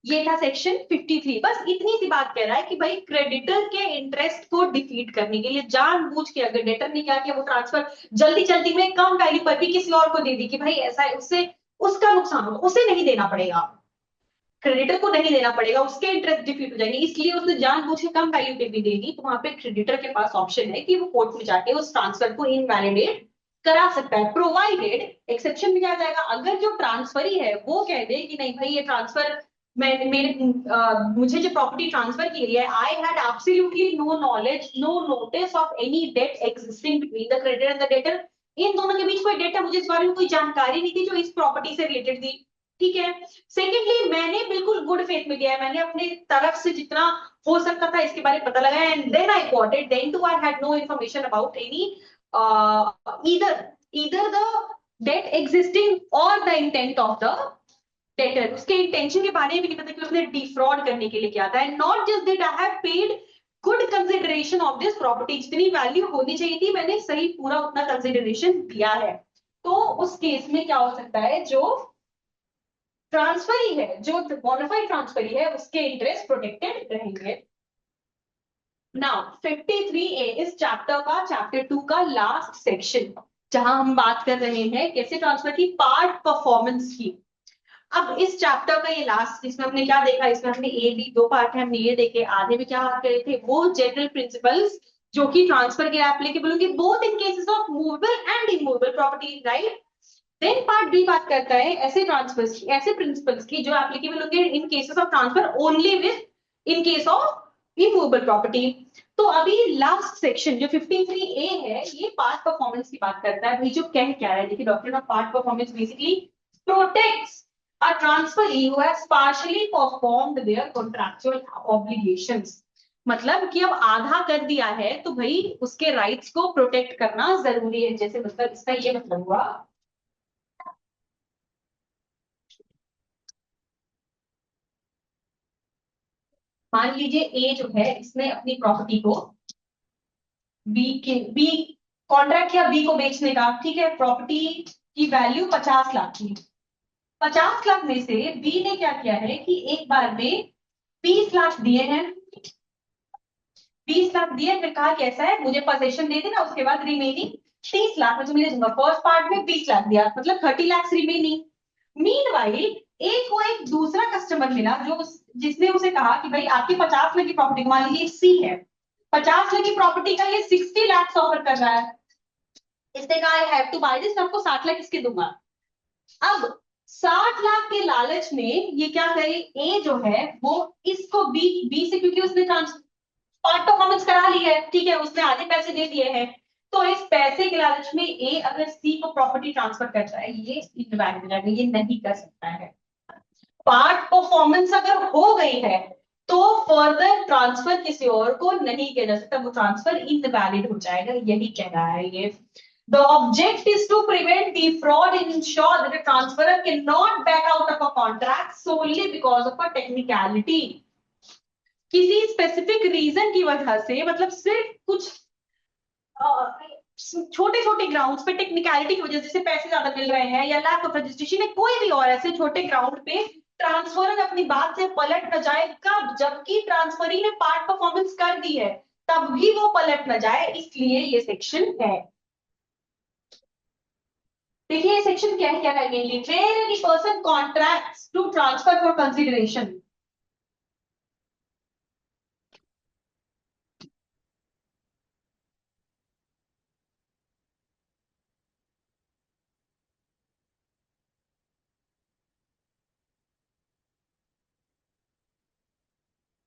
ये था सेक्शन 53। बस इतनी सी बात कह रहा है कि भाई क्रेडिटर के इंटरेस्ट को डिफीट करने के लिए जानबूझ के अगर डेटर ने क्या किया, वो ट्रांसफर जल्दी जल्दी में कम वैल्यू पर भी किसी और को दे दी कि भाई ऐसा है, उससे उसका नुकसान होगा, उसे नहीं देना पड़ेगा, क्रेडिटर को नहीं देना पड़ेगा, उसके इंटरेस्ट डिफीट हो जाएंगे, इसलिए उसने जानबूझ के कम वैल्यू पे भी दे दी। तो वहां पे क्रेडिटर के पास ऑप्शन है कि वो कोर्ट में जाके उस ट्रांसफर को इनवैलिडेट करा सकता है, प्रोवाइडेड। एक्सेप्शन में क्या आ जाएगा, अगर जो ट्रांसफरी है वो कह दे कि नहीं भाई ये ट्रांसफर मुझे जो प्रॉपर्टी ट्रांसफर की गई है, I had absolutely no knowledge no notice of any debt existing between the creditor and the debtor. इन दोनों के बीच कोई डेट है, मुझे इस बारे में कोई जानकारी नहीं थी जो इस प्रॉपर्टी से रिलेटेड थी। ठीक है, सेकेंडली मैंने बिल्कुल गुड फेथ में किया है, मैंने अपने तरफ से जितना हो सकता था इसके बारे में पता लगाया, and then I got it. Then too I had no information about any either either the debt existing और the intent of the debtor. उसके इंटेंशन के बारे में भी नहीं पता कि उसने डिफ्रॉड करने के लिए किया था। And not just that, I have paid good consideration of this property. जितनी वैल्यू होनी चाहिए थी मैंने सही पूरा उतना कंसिडरेशन दिया है। तो उस केस में क्या हो सकता है, जो ट्रांसफर ही है, जो बोनाफाइड ट्रांसफर ही है, उसके इंटरेस्ट प्रोटेक्टेड रहेंगे। नाउ 53A इस चैप्टर का, चैप्टर 2 का लास्ट सेक्शन, जहां हम बात कर रहे हैं कैसे ट्रांसफर की पार्ट परफॉर्मेंस की। अब इस चैप्टर का ये लास्ट, इसमें हमने क्या देखा, इसमें हमने ए बी दो पार्ट है, हमने ये देखे। आधे में क्या बात करे थे, वो जनरल प्रिंसिपल्स जो कि ट्रांसफर के लिए एप्लीकेबल होंगे both in cases of movable and immovable property, right. Then part B बात करता है ऐसे ट्रांसफर्स की, ऐसे प्रिंसिपल्स की जो एप्लीकेबल होंगे in cases of transfer only with in case of immovable property. तो अभी लास्ट सेक्शन जो 53A है, ये पार्ट परफॉर्मेंस की बात करता है। भाई जो कह क्या रहा है, देखिए doctor of part performance basically protects a transferee who has partially performed their contractual obligations। मतलब कि अब आधा कर दिया है तो भाई उसके राइट्स को प्रोटेक्ट करना जरूरी है। जैसे मतलब इसका ये मतलब हुआ मान लीजिए ए जो है इसने अपनी प्रॉपर्टी को बी कॉन्ट्रैक्ट किया बी को बेचने का, ठीक है। प्रॉपर्टी की वैल्यू 50 लाख थी। 50 लाख में से बी ने क्या किया है कि एक बार में 20 लाख दिए हैं। 20 लाख दिए, फिर कहा कैसा है, मुझे पोजेशन दे देना, उसके बाद रिमेनिंग 30 लाख में तुम्हें दूंगा। फर्स्ट पार्ट में 20 लाख दिया, मतलब 30 लाख रिमेनिंग। मीनवाइल ए को एक दूसरा कस्टमर मिला जो जिसने उसे कहा कि भाई आपकी 50 लाख की प्रॉपर्टी, मान लीजिए सी है, 50 लाख की प्रॉपर्टी का ये 60 लाख ऑफर कर रहा है। इसने कहा I have to buy this, मैं आपको 60 लाख इसके दूंगा। अब 60 लाख के लालच में ये क्या करे, ए जो है वो इसको बी से, क्योंकि उसने पार्ट परफॉर्मेंस करा ली है, ठीक है, उसने आधे पैसे दे दिए हैं, तो इस पैसे के लालच में ए अगर सी को प्रॉपर्टी ट्रांसफर करता है, ये इनवैलिड हो जाएगा, ये नहीं कर सकता है। पार्ट परफॉर्मेंस अगर हो गई है तो फर्दर ट्रांसफर किसी और को नहीं किया जा सकता, वो ट्रांसफर इनवैलिड हो जाएगा, यही कह रहा है ये। The object is to prevent the fraud and ensure that the transferor cannot back out of a contract solely because of a technicality. किसी स्पेसिफिक रीजन की वजह से, मतलब सिर्फ कुछ छोटे छोटे ग्राउंड्स पे टेक्निकलिटी की वजह से, जैसे पैसे ज्यादा मिल रहे हैं या लैक ऑफ रजिस्ट्रेशन या कोई भी और ऐसे छोटे ग्राउंड पे ट्रांसफरर अपनी बात से पलट न जाए, कब, जबकि ट्रांसफरी ने पार्ट परफॉर्मेंस कर दी है, तब भी वो पलट न जाए, इसलिए ये सेक्शन है। देखिए ये सेक्शन क्या क्या है mainly, where any person contracts to transfer for consideration.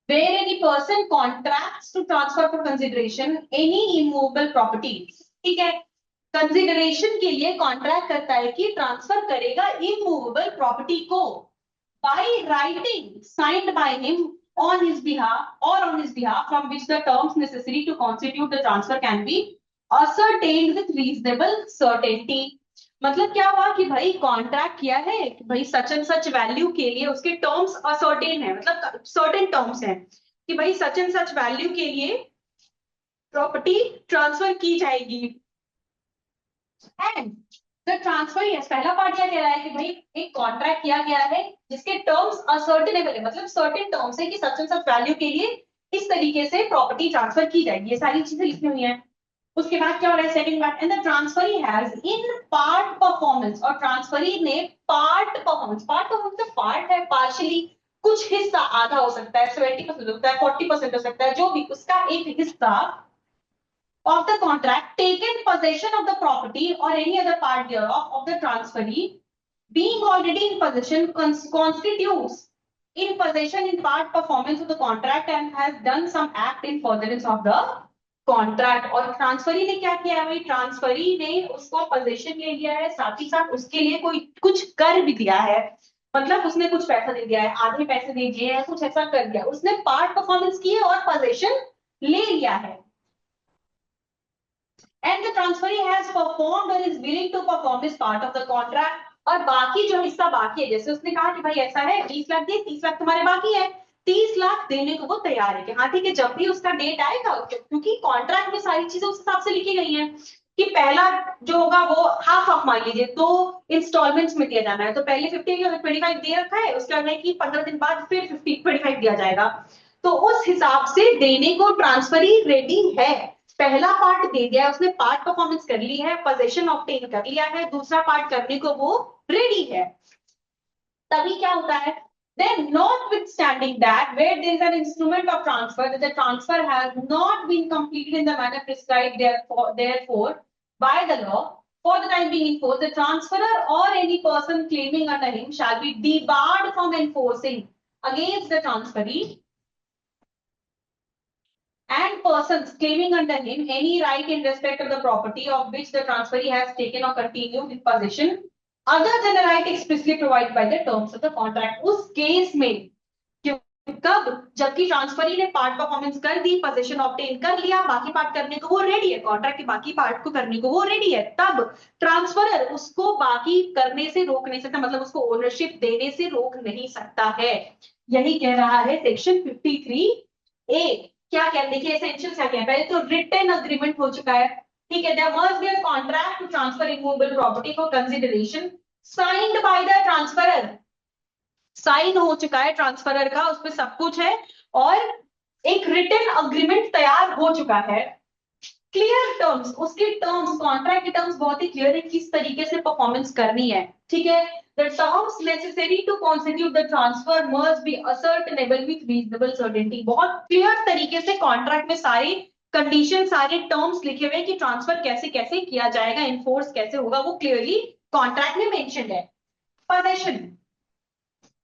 Where any person contracts to transfer for consideration any immovable property, ठीक है, कंसिडरेशन के लिए कॉन्ट्रैक्ट करता है कि ट्रांसफर करेगा इमूवेबल प्रॉपर्टी को, by writing signed by him on his behalf or on his behalf from which the terms necessary to constitute the transfer can be ascertained with reasonable certainty। मतलब क्या हुआ कि भाई कॉन्ट्रैक्ट किया है कि भाई सच एंड सच वैल्यू के लिए उसके टर्म्स असर्टेन है, मतलब सर्टेन टर्म्स हैं कि भाई सच एंड सच वैल्यू के लिए प्रॉपर्टी ट्रांसफर की जाएगी। एंड द ट्रांसफर, यस, पहला पार्ट क्या कह रहा है कि भाई एक कॉन्ट्रैक्ट किया गया है जिसके टर्म्स असर्टेनेबल है, मतलब सर्टेन टर्म्स है कि सच एंड सच वैल्यू के लिए इस तरीके से प्रॉपर्टी ट्रांसफर की जाएगी, ये सारी चीजें लिखी हुई हैं। उसके बाद क्या हो रहा है, second part, and the transferee has in part performance, और ट्रांसफरी ने पार्ट परफॉर्मेंस का पार्ट है, पार्शियली, कुछ हिस्सा, आधा हो सकता है, 70% हो सकता है, 40% हो सकता है, जो भी उसका एक हिस्सा of the contract, taken possession of the property or any other part thereof of the transferee, being already in possession, constitutes in possession in part performance of the contract and has done some act in furtherance of the contract. और transferee ने क्या किया है भाई, transferee ने उसको position ले लिया है, साथ ही साथ उसके लिए कोई कुछ कर भी दिया है, मतलब उसने कुछ पैसा दे दिया है, आधे पैसे दे दिए हैं, कुछ ऐसा कर दिया, उसने पार्ट परफॉर्मेंस की है और पोजीशन ले लिया है। and the transferee has performed or is willing to perform is part of the contract। और बाकी जो हिस्सा बाकी है, जैसे उसने कहा कि भाई ऐसा है 20 लाख दे, 30 लाख तुम्हारे बाकी है, 30 लाख देने को वो तैयार है कि हाँ ठीक है, जब भी उसका डेट आएगा, क्योंकि कॉन्ट्रैक्ट में सारी चीजें उस हिसाब से लिखी गई हैं कि पहला जो होगा वो हाफ ऑफ, मान लीजिए तो इंस्टॉलमेंट्स में दिया जाना है, तो पहले 25 दे रखा है, उसके बाद कि 15 दिन बाद फिर 25 दिया जाएगा, तो उस हिसाब से देने को ट्रांसफरी रेडी है। पहला पार्ट दे दिया है उसने, पार्ट परफॉर्मेंस कर ली है, पोजीशन ऑब्टेन कर लिया है, दूसरा पार्ट करने को वो रेडी है। तभी क्या होता है, then notwithstanding that where there is an instrument of transfer that the transfer has not been completed in the manner prescribed therefore by the law for the time being in force, the transferor or any person claiming under him shall be debarred from enforcing against the transferee and persons claiming under him any right in respect of the property of which the transferee has taken or continued in possession other than the right expressly provided by the terms of the contract। उस case में कब, जबकि transferee ने part performance कर दी, position obtain कर लिया, बाकी part करने को वो रेडी है, कॉन्ट्रैक्ट के बाकी पार्ट को करने को वो रेडी है, तब ट्रांसफरर उसको बाकी करने से रोक नहीं सकता, मतलब उसको ओनरशिप देने से रोक नहीं सकता है। यही कह रहा है सेक्शन 53A। क्या कह देखिए एसेंशियल क्या क्या पहले तो रिटन अग्रीमेंट हो चुका है, ठीक है, there must be a contract to transfer immovable property for consideration signed by the transferor, sign हो चुका है ट्रांसफरर का, उसमें सब कुछ है और एक रिटन अग्रीमेंट तैयार हो चुका है, क्लियर टर्म्स, उसके टर्म्स कॉन्ट्रैक्ट के टर्म्स बहुत ही क्लियर है किस तरीके से परफॉर्मेंस करनी है, ठीक है, the terms necessary to constitute the transfer must be ascertainable with reasonable certainty, बहुत क्लियर तरीके से कॉन्ट्रैक्ट में सारे कंडीशन सारे टर्म्स लिखे हुए कि ट्रांसफर कैसे कैसे किया जाएगा, इन्फोर्स कैसे होगा, वो क्लियरली कॉन्ट्रैक्ट में मेंशन्ड है। Possession,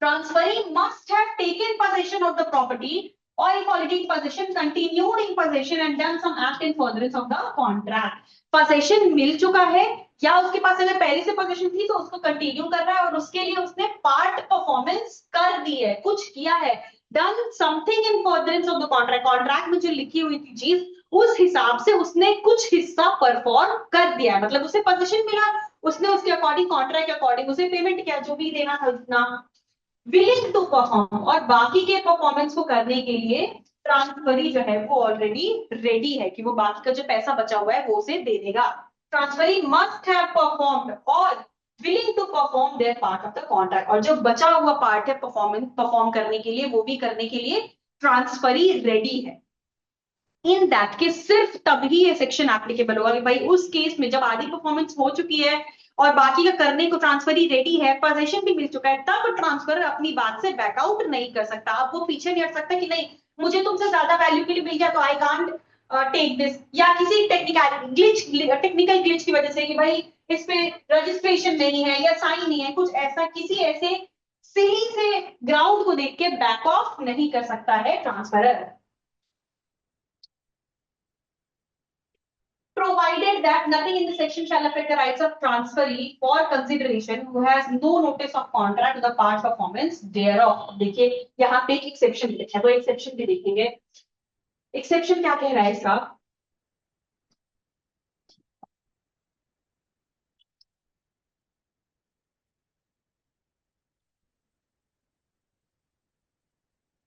transferee must have taken possession of the property or if already in possession continued in possession and done some act in furtherance of the contract, possession मिल चुका है या उसके पास अगर पहले से possession थी तो उसको कंटिन्यू कर रहा है और उसके लिए उसने पार्ट परफॉर्मेंस कर दी है, कुछ किया है, done something in furtherance of the contract, contract में जो लिखी हुई थी चीज उस हिसाब से उसने कुछ हिस्सा परफॉर्म कर दिया है, मतलब उसे पोजीशन मिला, उसने उसके अकॉर्डिंग कॉन्ट्रैक्ट के अकॉर्डिंग उसे पेमेंट किया जो भी देना था उतना, विलिंग टू परफॉर्म, और बाकी के परफॉर्मेंस को करने के लिए ट्रांसफरी जो है वो ऑलरेडी रेडी है कि वो बाकी का जो पैसा बचा हुआ है वो उसे दे देगा। ट्रांसफरी मस्ट हैव परफॉर्म्ड और willing to perform their part of the contract, और जो बचा हुआ पार्ट है परफॉर्म करने के लिए वो भी करने के लिए ट्रांसफरी रेडी है। इन दैट केस सिर्फ तभी ये सेक्शन एप्लीकेबल होगा कि भाई उस केस में जब आधी परफॉर्मेंस हो चुकी है और बाकी का करने को ट्रांसफर ही रेडी है, पोजीशन भी मिल चुका है, तब ट्रांसफर अपनी बात से बैकआउट नहीं कर सकता, अब वो पीछे नहीं हट सकता कि नहीं मुझे तुमसे ज्यादा वैल्यू के लिए मिल गया तो आई कांट टेक दिस, या किसी टेक्निकल ग्लिच की वजह से कि भाई इस पे रजिस्ट्रेशन नहीं है या साइन नहीं है, कुछ ऐसा किसी ऐसे सिली से ग्राउंड को देख के बैक ऑफ नहीं कर सकता है transferor. Provided that nothing in the section shall affect the rights of transferee for consideration who has no notice of contract to the part performance thereof। देखिए यहाँ पे एक एक्सेप्शन लिखा है, तो एक्सेप्शन भी देखेंगे, एक्सेप्शन क्या कह रहा है इसका,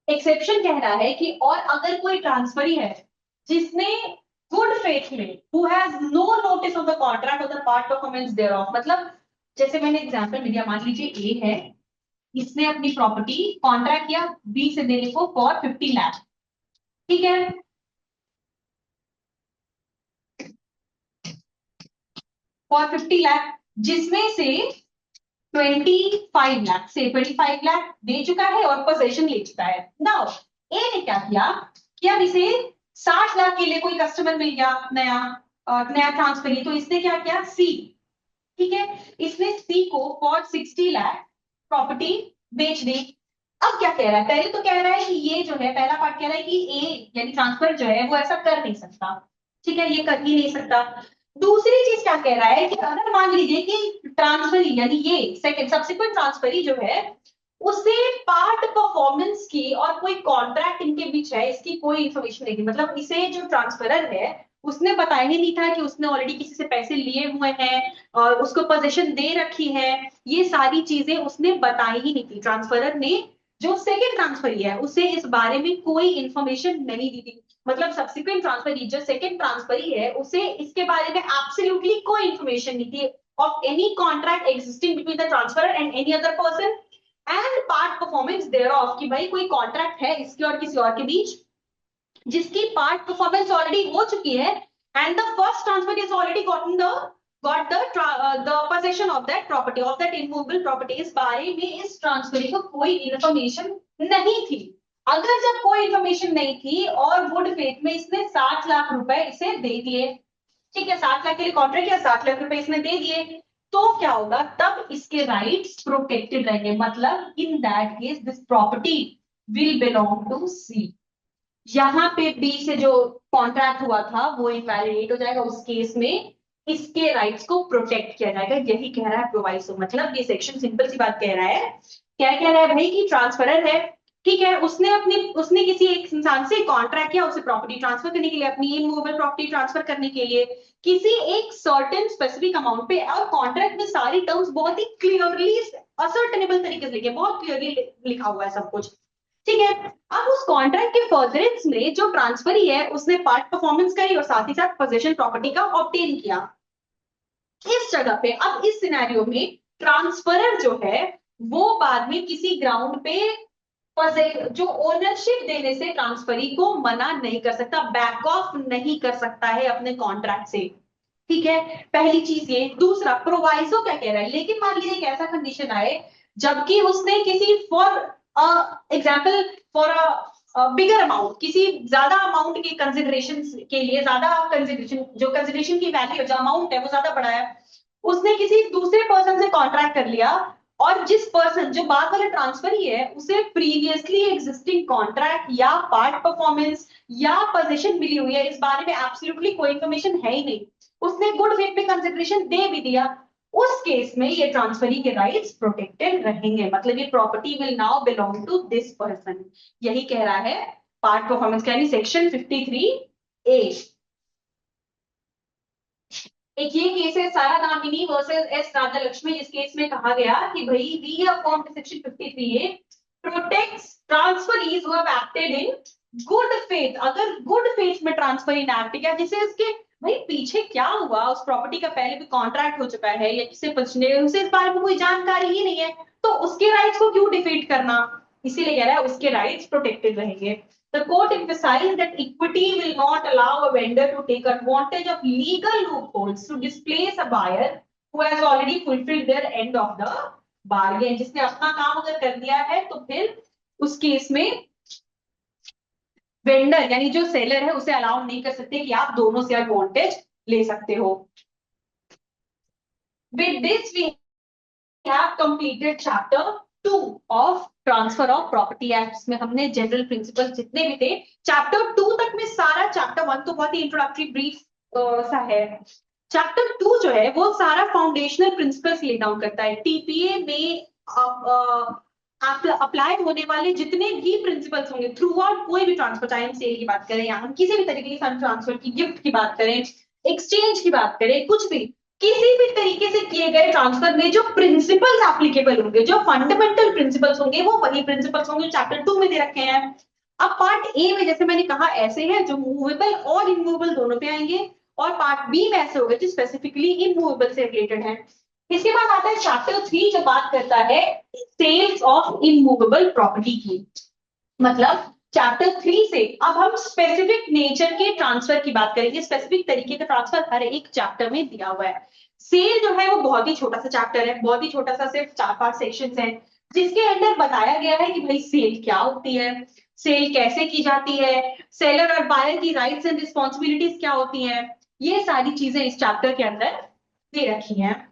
एक्सेप्शन कह रहा है कि और अगर कोई ट्रांसफरी है जिसने गुड फेथ में who has no notice of the contract or the part performance thereof, मतलब जैसे मैंने एग्जांपल दिया, मान लीजिए ए है, इसने अपनी प्रॉपर्टी कॉन्ट्रैक्ट किया बी से देने को फॉर 50 लाख, ठीक है, फॉर 50 लाख जिसमें से 25 लाख दे चुका है और पोजेशन ले चुका है। नाउ ए ने क्या किया कि अब इसे 60 लाख के लिए कोई कस्टमर मिल गया नया, नया ट्रांसफर, तो इसने क्या किया सी, ठीक है, इसने सी को फॉर 60 लाख प्रॉपर्टी बेच दी। अब क्या कह रहा है, पहले तो कह रहा है कि ये जो है पहला पार्ट कह रहा है कि ए यानी ट्रांसफर जो है वो ऐसा कर नहीं सकता, ठीक है, ये कर ही नहीं सकता। दूसरी चीज क्या कह रहा है कि अगर मान लीजिए कि ट्रांसफरी यानी ये सेकंड सब्सिक्वेंट ट्रांसफरी जो है उसे पार्ट परफॉर्मेंस की और कोई कॉन्ट्रैक्ट इनके बीच है इसकी कोई इंफॉर्मेशन नहीं थी, मतलब इसे जो ट्रांसफरर है उसने बताया ही नहीं था कि उसने ऑलरेडी किसी से पैसे लिए हुए हैं और उसको पोजीशन दे रखी है, ये सारी चीजें उसने बताई ही नहीं थी, ट्रांसफरर ने जो सेकंड ट्रांसफरी है उसे इस बारे में कोई इंफॉर्मेशन नहीं दी थी, मतलब सब्सिक्वेंट ट्रांसफरी जो सेकंड ट्रांसफरी है उसे इसके बारे में एब्सोल्युटली कोई इंफॉर्मेशन नहीं थी of any contract existing between the transferor and any other person and part performance thereof, कि भाई कोई कॉन्ट्रैक्ट है इसके और किसी और के बीच जिसकी पार्ट परफॉर्मेंस ऑलरेडी हो चुकी है and the first transfer is already gotten the got the possession of that property of that immovable property, इस बारे में इस ट्रांसफर को कोई इंफॉर्मेशन नहीं थी। अगर जब कोई इंफॉर्मेशन नहीं थी और गुड फेथ में इसने 60 लाख रुपए इसे दे दिए, ठीक है, 60 लाख के लिए कॉन्ट्रैक्ट किया, 60 लाख रुपए इसने दे दिए, तो क्या होगा, तब इसके राइट्स प्रोटेक्टेड रहेंगे, मतलब in that case this property will belong to C. यहाँ पे बी से जो कॉन्ट्रैक्ट हुआ था वो इनवैलिडेट हो जाएगा, उस केस में इसके राइट्स को प्रोटेक्ट किया जाएगा, यही कह रहा है प्रोवाइसो, मतलब ये सेक्शन सिंपल सी बात कह रहा है, क्या कह रहा है भाई कि ट्रांसफरर है, ठीक है, उसने किसी एक इंसान से कॉन्ट्रैक्ट किया उसे प्रॉपर्टी ट्रांसफर करने के लिए, अपनी इमूवेबल प्रॉपर्टी ट्रांसफर करने के लिए किसी एक सर्टेन स्पेसिफिक अमाउंट पे, और कॉन्ट्रैक्ट में सारी टर्म्स बहुत ही क्लियरली असर्टेनेबल तरीके से लिखे, बहुत क्लियरली लिखा हुआ है सब कुछ, ठीक है। अब उस कॉन्ट्रैक्ट के फर्दरेंस में जो ट्रांसफरी है उसने पार्ट परफॉर्मेंस करी और साथ ही साथ पोजीशन प्रॉपर्टी का ऑब्टेन किया। इस जगह पे अब इस सिनेरियो में ट्रांसफरर जो है वो बाद में किसी ग्राउंड पे जो ओनरशिप देने से ट्रांसफरी को मना नहीं कर सकता, बैक ऑफ नहीं कर सकता है अपने कॉन्ट्रैक्ट से। ठीक है, पहली चीज ये। दूसरा, प्रोवाइसो क्या कह रहा है, लेकिन मान लीजिए एक ऐसा कंडीशन आए जबकि उसने किसी for example for bigger amount, किसी ज्यादा अमाउंट के कंसिडरेशन के लिए, ज्यादा कंसिडरेशन, जो कंसिडरेशन की वैल्यू जो अमाउंट है वो ज्यादा बड़ा है, उसने किसी दूसरे पर्सन से कॉन्ट्रैक्ट कर लिया और जिस पर्सन जो बाद वाला ट्रांसफर ही है उसे प्रीवियसली एग्जिस्टिंग कॉन्ट्रैक्ट या पार्ट परफॉर्मेंस या पोजीशन मिली हुई है, इस बारे में एब्सोल्युटली कोई इंफॉर्मेशन है ही नहीं, उसने गुड फेथ में कंसिडरेशन दे भी दिया, उस केस में ये ट्रांसफरी के राइट्स प्रोटेक्टेड रहेंगे, मतलब ये property will now belong to this person. यही कह रहा है पार्ट परफॉर्मेंस का, यानी सेक्शन 53A। एक ये केस है सारा दामिनी वर्सेस एस राजा लक्ष्मी, जिस केस में कहा गया कि भाई we have formed section 53A protects transferees who have acted in good faith. अगर गुड फेथ में ट्रांसफरी ने एक्ट किया, जिसे उसके भाई पीछे क्या हुआ, उस प्रॉपर्टी का पहले भी कॉन्ट्रैक्ट हो चुका है या जिसे बचने उसे इस बारे में कोई जानकारी ही नहीं है, तो उसके राइट्स को क्यों डिफीट करना, इसीलिए कह रहा है उसके राइट्स प्रोटेक्टेड रहेंगे। The court emphasized that equity will not allow a vendor to take advantage of legal loopholes to displace a buyer who has already fulfilled their end of the bargain। जिसने अपना काम अगर कर दिया है तो फिर उस केस में वेंडर यानी जो सेलर है उसे अलाउ नहीं कर सकते कि आप दोनों से एडवांटेज ले सकते हो। With this we have completed chapter 2 of transfer of property act में हमने जनरल प्रिंसिपल जितने भी थे चैप्टर 2 तक में, सारा चैप्टर 1 तो बहुत ही इंट्रोडक्टरी ब्रीफ सा है, चैप्टर 2 जो है वो सारा फाउंडेशनल प्रिंसिपल्स ले डाउन करता है। टीपीए में अप्लाई होने वाले जितने भी प्रिंसिपल्स होंगे थ्रू आउट कोई भी ट्रांसफर, चाहे हम सेल की बात करें या हम किसी भी तरीके की फंड ट्रांसफर की, गिफ्ट की बात करें, एक्सचेंज की बात करें, कुछ भी किसी भी तरीके से किए गए ट्रांसफर में जो प्रिंसिपल्स एप्लीकेबल होंगे, जो फंडामेंटल प्रिंसिपल्स होंगे, वो वही प्रिंसिपल्स होंगे चैप्टर 2 में दे रखे हैं। अब पार्ट ए में जैसे मैंने कहा ऐसे हैं जो मूवेबल और इमूवेबल दोनों पे आएंगे, और पार्ट बी में ऐसे होंगे जो स्पेसिफिकली इमूवेबल से रिलेटेड है। इसके बाद आता है चैप्टर 3 जो बात करता है सेल्स ऑफ इमूवेबल प्रॉपर्टी की, मतलब चैप्टर 3 से अब हम स्पेसिफिक नेचर के ट्रांसफर की बात करेंगे, स्पेसिफिक तरीके का ट्रांसफर हर एक चैप्टर में दिया हुआ है। सेल जो है वो बहुत ही छोटा सा चैप्टर है, बहुत ही छोटा सा, सिर्फ 4-5 सेक्शंस हैं, जिसके अंदर बताया गया है कि भाई सेल क्या होती है, सेल कैसे की जाती है, सेलर और बायर की राइट्स एंड रिस्पॉन्सिबिलिटीज क्या होती हैं, ये सारी चीजें इस चैप्टर के अंदर दे रखी हैं।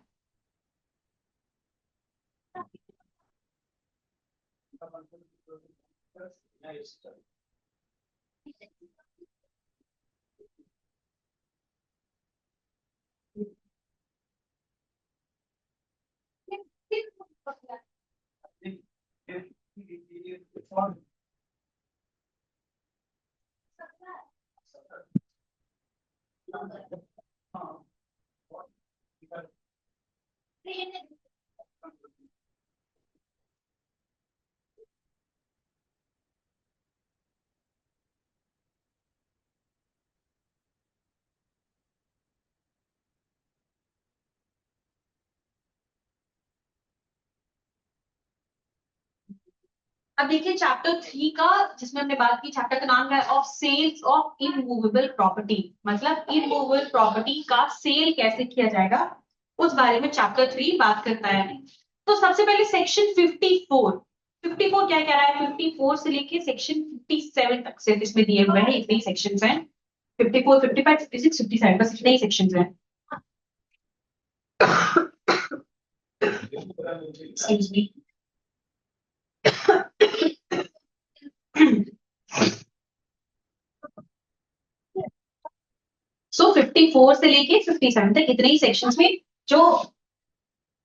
अब देखिए चैप्टर 3 का, जिसमें हमने बात की, चैप्टर का नाम है of sales of immovable property, मतलब इमूवेबल प्रॉपर्टी का सेल कैसे किया जाएगा उस बारे में चैप्टर 3 बात करता है। तो सबसे पहले सेक्शन 54, 54 क्या कह रहा है, 54 से लेके सेक्शन 57 तक से इसमें दिए हुए हैं, इतने ही सेक्शंस हैं, 54, 55, 56, 57, बस इतने ही सेक्शंस हैं। Excuse me. सो 54 से लेके 57 तक इतने ही सेक्शंस में जो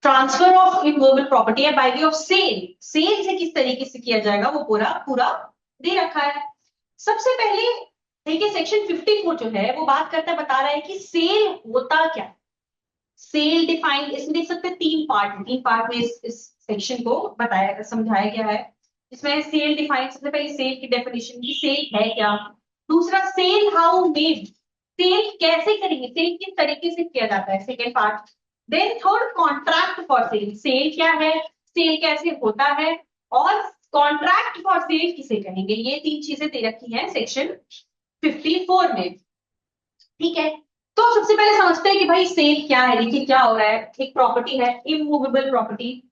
ट्रांसफर ऑफ इमूवेबल प्रॉपर्टी है by way of sale, sale से किस तरीके से किया जाएगा वो पूरा पूरा दे रखा है। सबसे पहले देखिए सेक्शन 54 जो है वो बात करता है, बता रहा है कि सेल होता क्या, सेल डिफाइन इसमें देख सकते हैं 3 पार्ट में इस सेक्शन को बताया समझाया गया है। इसमें सेल डिफाइन, सबसे पहले सेल की डेफिनेशन की, सेल है क्या। दूसरा सेल हाउ मेड, सेल कैसे करेंगे, सेल किस तरीके से किया जाता है, second part. Then third contract for sale, sale क्या है, सेल कैसे होता है, और कॉन्ट्रैक्ट फॉर सेल किसे कहेंगे, ये तीन चीजें दे रखी है सेक्शन 54 में। ठीक है, तो सबसे पहले समझते हैं कि भाई सेल क्या है। देखिए क्या हो रहा है, एक प्रॉपर्टी है इमूवेबल प्रॉपर्टी,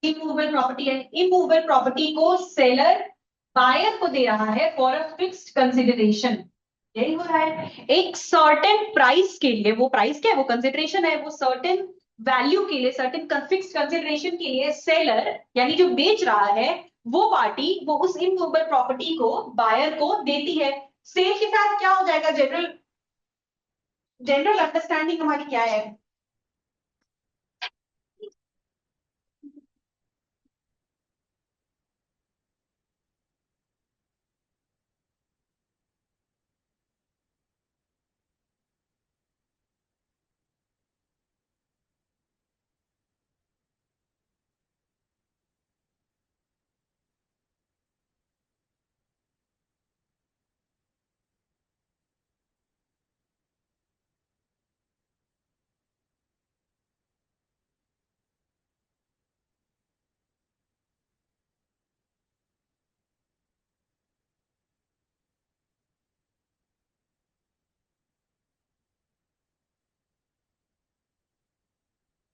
इमूवेबल प्रॉपर्टी है, इमूवेबल प्रॉपर्टी को सेलर बायर को दे रहा है फॉर अ फिक्स्ड कंसिडरेशन, यही हो रहा है। एक सर्टेन प्राइस के लिए, वो प्राइस क्या है, वो कंसिडरेशन है, वो सर्टेन वैल्यू के लिए, सर्टेन फिक्स्ड कंसिडरेशन के लिए सेलर यानी जो बेच रहा है वो पार्टी, वो उस इमूवेबल प्रॉपर्टी को बायर को देती है। सेल के साथ क्या हो जाएगा, जनरल जनरल अंडरस्टैंडिंग हमारी क्या है।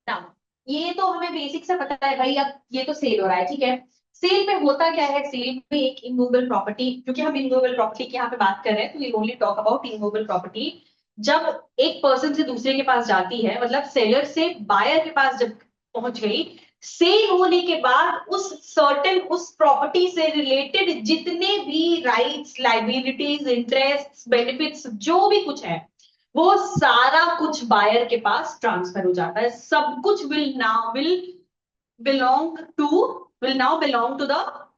ना, ये तो हमें बेसिक से पता है भाई। अब ये तो सेल हो रहा है, ठीक है। सेल में होता क्या है, सेल में एक इमूवेबल प्रॉपर्टी, क्योंकि हम इमूवेबल प्रॉपर्टी की यहाँ पे बात कर रहे हैं तो we only talk about immovable property. जब एक पर्सन से दूसरे के पास जाती है, मतलब सेलर से बायर के पास जब पहुंच गई, सेल होने के बाद उस सर्टेन उस प्रॉपर्टी से रिलेटेड जितने भी राइट्स, लाइबिलिटीज, इंटरेस्ट, बेनिफिट्स, जो भी कुछ है, वो सारा कुछ बायर के पास ट्रांसफर हो जाता है। सब कुछ belong to will now belong to the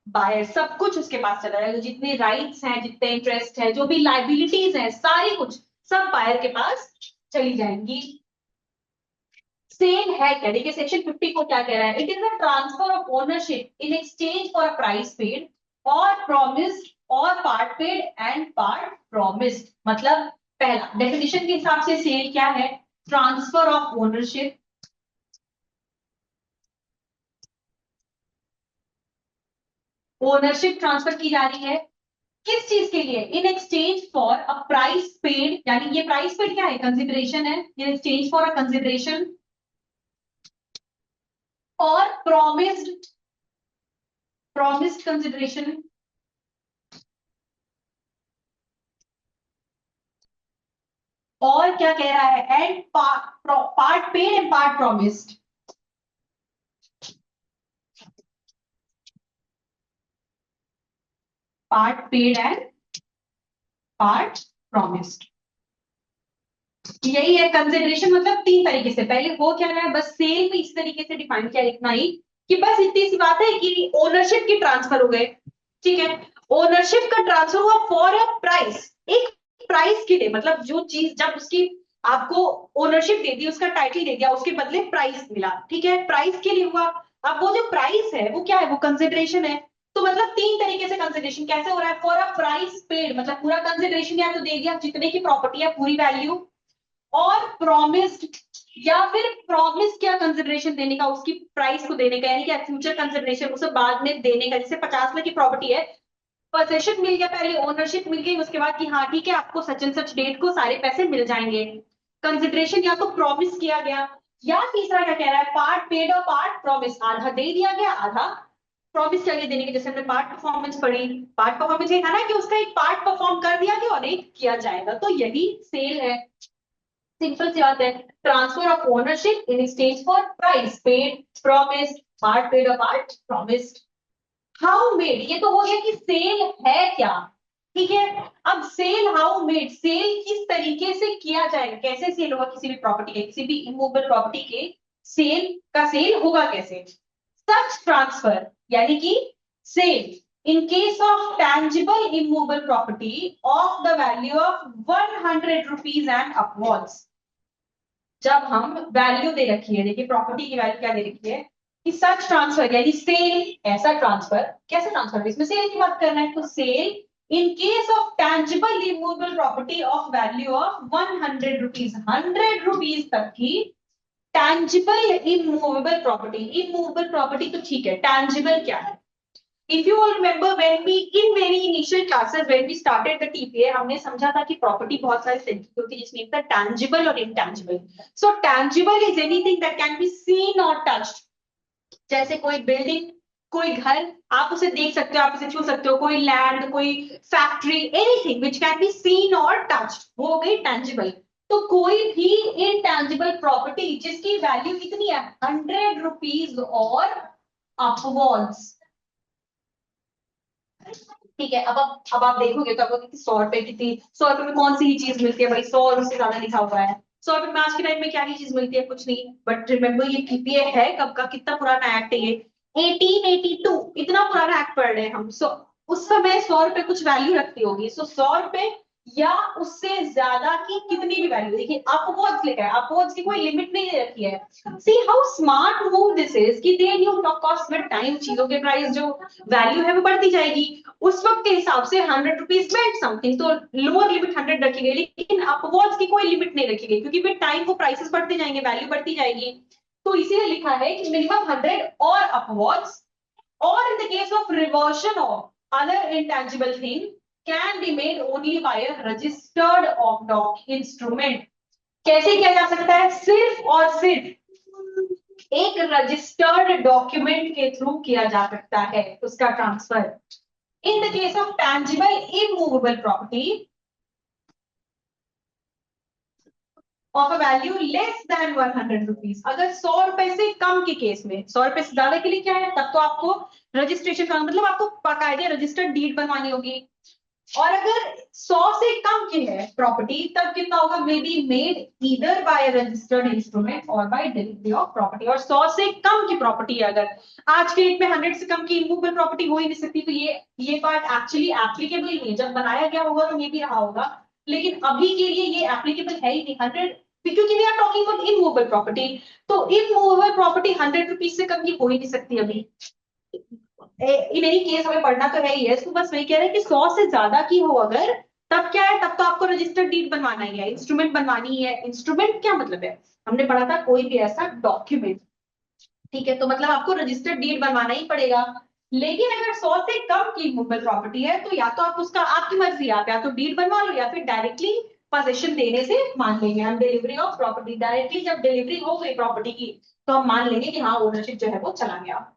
buyer, सब कुछ उसके पास चला जाएगा, जितने राइट्स हैं, जितने इंटरेस्ट है, जो भी लाइबिलिटीज हैं, सारी कुछ सब बायर के पास चली जाएंगी। सेल है क्या, देखिए सेक्शन 50 को क्या कह रहा है, it is a transfer of ownership in exchange for a price paid और प्रॉमिस्ड और part paid and part promised. मतलब पहला डेफिनेशन के हिसाब से सेल क्या है, transfer of ownership, ownership transfer की जा रही है किस चीज के लिए, in exchange for a price paid, यानी ये प्राइस पेड क्या है, कंसिडरेशन है, in exchange for a consideration और प्रॉमिस्ड, प्रॉमिस्ड कंसिडरेशन, और क्या कह रहा है, and part paid and part promised, part paid and part promised, यही है कंसिडरेशन। मतलब तीन तरीके से, पहले वो क्या है, बस सेल में इस तरीके से डिफाइन किया इतना ही, कि बस इतनी सी बात है कि ओनरशिप की ट्रांसफर हो गए, ठीक है। ओनरशिप का ट्रांसफर हुआ फॉर अ प्राइस, एक प्राइस के लिए, मतलब जो चीज जब उसकी आपको ओनरशिप दे दी, उसका टाइटल दे दिया, उसके बदले प्राइस मिला, ठीक है, प्राइस के लिए हुआ। अब वो जो प्राइस है वो क्या है, वो कंसिडरेशन है। तो मतलब तीन तरीके से कंसिडरेशन कैसे हो रहा है, फॉर अ प्राइस पेड, मतलब पूरा कंसिडरेशन या तो दे दिया जितने की प्रॉपर्टी है पूरी वैल्यू, और प्रॉमिस्ड, या फिर प्रॉमिस क्या कंसिडरेशन देने का, उसकी प्राइस को देने का, यानी कि फ्यूचर कंसिडरेशन उसे बाद में देने का। जैसे 50 लाख की प्रॉपर्टी है, पोजेशन मिल गया, पहले ओनरशिप मिल गई, उसके बाद कि हाँ ठीक है आपको सच एंड सच डेट को सारे पैसे मिल जाएंगे, कंसिडरेशन या तो प्रॉमिस किया गया। या तीसरा क्या कह रहा है, पार्ट पेड और पार्ट प्रॉमिस, आधा दे दिया गया, आधा प्रॉमिस किया गया देने के। जैसे हमने पार्ट परफॉर्मेंस पढ़ी, पार्ट परफॉर्मेंस ये था ना कि उसका एक पार्ट परफॉर्म कर दिया गया और एक किया जाएगा, तो यही सेल है। सिंपल सी बात है, transfer of ownership in exchange for price paid, promised, part paid और पार्ट प्रॉमिस्ड। हाउ मेड, ये तो हो गया कि सेल है क्या, ठीक है। अब सेल हाउ मेड, सेल किस तरीके से किया जाएगा, कैसे सेल होगा किसी भी प्रॉपर्टी के, किसी भी इमूवेबल प्रॉपर्टी के सेल का सेल होगा कैसे। सच ट्रांसफर, यानी कि sale in case of tangible immovable property of the value of 100 rupees and upwards. जब हम वैल्यू दे रखी है, देखिए प्रॉपर्टी की वैल्यू क्या दे रखी है, कि सच ट्रांसफर यानी सेल, ऐसा ट्रांसफर, कैसा ट्रांसफर, इसमें सेल की बात कर रहे हैं, तो sale in case of tangible immovable property of value of 100 rupees, 100 rupees तक की tangible immovable property. Immovable property तो ठीक है, टैंजिबल क्या है? If you all remember when we in very initial classes when we started the TPA, हमने समझा था कि प्रॉपर्टी बहुत सारे सेंस होती है जिसमें एक था tangible और intangible. So tangible is anything that can be seen or touched. जैसे कोई बिल्डिंग, कोई घर, आप उसे देख सकते हो, आप उसे छू सकते हो, कोई लैंड, कोई factory, anything which can be seen और टच्ड, वो हो गई tangible. तो कोई भी intangible प्रॉपर्टी जिसकी वैल्यू कितनी है 100 रुपीज और अपवर्ड्स, ठीक है। अब आप देखोगे तो आपको 100 रुपए कितनी, 100 रुपए में कौन सी ही चीज मिलती है भाई, 100 और उससे ज्यादा लिखा हुआ है। 100 रुपए में आज के टाइम में क्या ही चीज मिलती है, कुछ नहीं। बट रिमेम्बर ये पीपीए है कब का, कितना पुराना एक्ट है ये, 1882, इतना पुराना एक्ट पढ़ रहे हैं हम। सो उस समय 100 रुपए कुछ वैल्यू रखती होगी। सो 100 रुपए या उससे ज्यादा की कितनी भी वैल्यू, देखिए अपवर्ड्स लिखा है, अपवर्ड्स की कोई लिमिट नहीं दे रखी है। See how smart move this is कि they new cost with time, चीजों के प्राइस जो वैल्यू है वो बढ़ती जाएगी। उस वक्त के हिसाब से 100 रुपीज मेंट समथिंग, तो लोअर लिमिट 100 रखी गई, लेकिन अपवर्ड्स की कोई लिमिट नहीं रखी गई क्योंकि विद टाइम वो प्राइसेस बढ़ते जाएंगे, वैल्यू बढ़ती जाएगी। तो इसीलिए लिखा है कि मिनिमम 100 और अपवर्ड्स, और in the case of reversion of other intangible thing can be made only by a registered of doc instrument. कैसे किया जा सकता है? सिर्फ और सिर्फ एक रजिस्टर्ड डॉक्यूमेंट के थ्रू किया जा सकता है उसका transfer. In the case of tangible immovable property of a value less than 100 rupees, अगर 100 रुपए से कम के केस में, 100 रुपए से ज्यादा के लिए क्या है, तब तो आपको रजिस्ट्रेशन का मतलब आपको बाकायदे रजिस्टर्ड डीड बनवानी होगी। और अगर 100 से कम की है प्रॉपर्टी, तब कितना होगा, may be made either by registered instrument और बाय डिलीवरी ऑफ प्रॉपर्टी। और 100 से कम की प्रॉपर्टी अगर आज के डेट में 100 से कम की इमूवेबल प्रॉपर्टी हो ही नहीं सकती, तो ये पार्ट एक्चुअली एप्लीकेबल नहीं है। जब बनाया गया होगा तो ये भी रहा होगा, लेकिन अभी के लिए ये एप्लीकेबल है ही नहीं 100, क्योंकि we are talking about immovable property. तो इमूवेबल प्रॉपर्टी 100 रुपीज से कम की हो ही नहीं सकती अभी। इन एनी केस हमें पढ़ना तो है ही है, तो बस वही कह रहे हैं कि 100 से ज्यादा की हो अगर, तब क्या है, तब तो आपको रजिस्टर्ड डीड बनवाना ही है, इंस्ट्रूमेंट बनवानी है। इंस्ट्रूमेंट क्या मतलब है, हमने पढ़ा था कोई भी ऐसा डॉक्यूमेंट, ठीक है, तो मतलब आपको रजिस्टर्ड डीड बनवाना ही पड़ेगा। लेकिन अगर 100 से कम की मूवेबल प्रॉपर्टी है तो या तो आप उसका, आपकी मर्जी, आप या तो डीड बनवा लो या फिर डायरेक्टली पोजीशन देने से मान लेंगे हम, डिलीवरी ऑफ प्रॉपर्टी। डायरेक्टली जब डिलीवरी हो गई प्रॉपर्टी की तो हम मान लेंगे कि हाँ ओनरशिप जो है वो चला गया।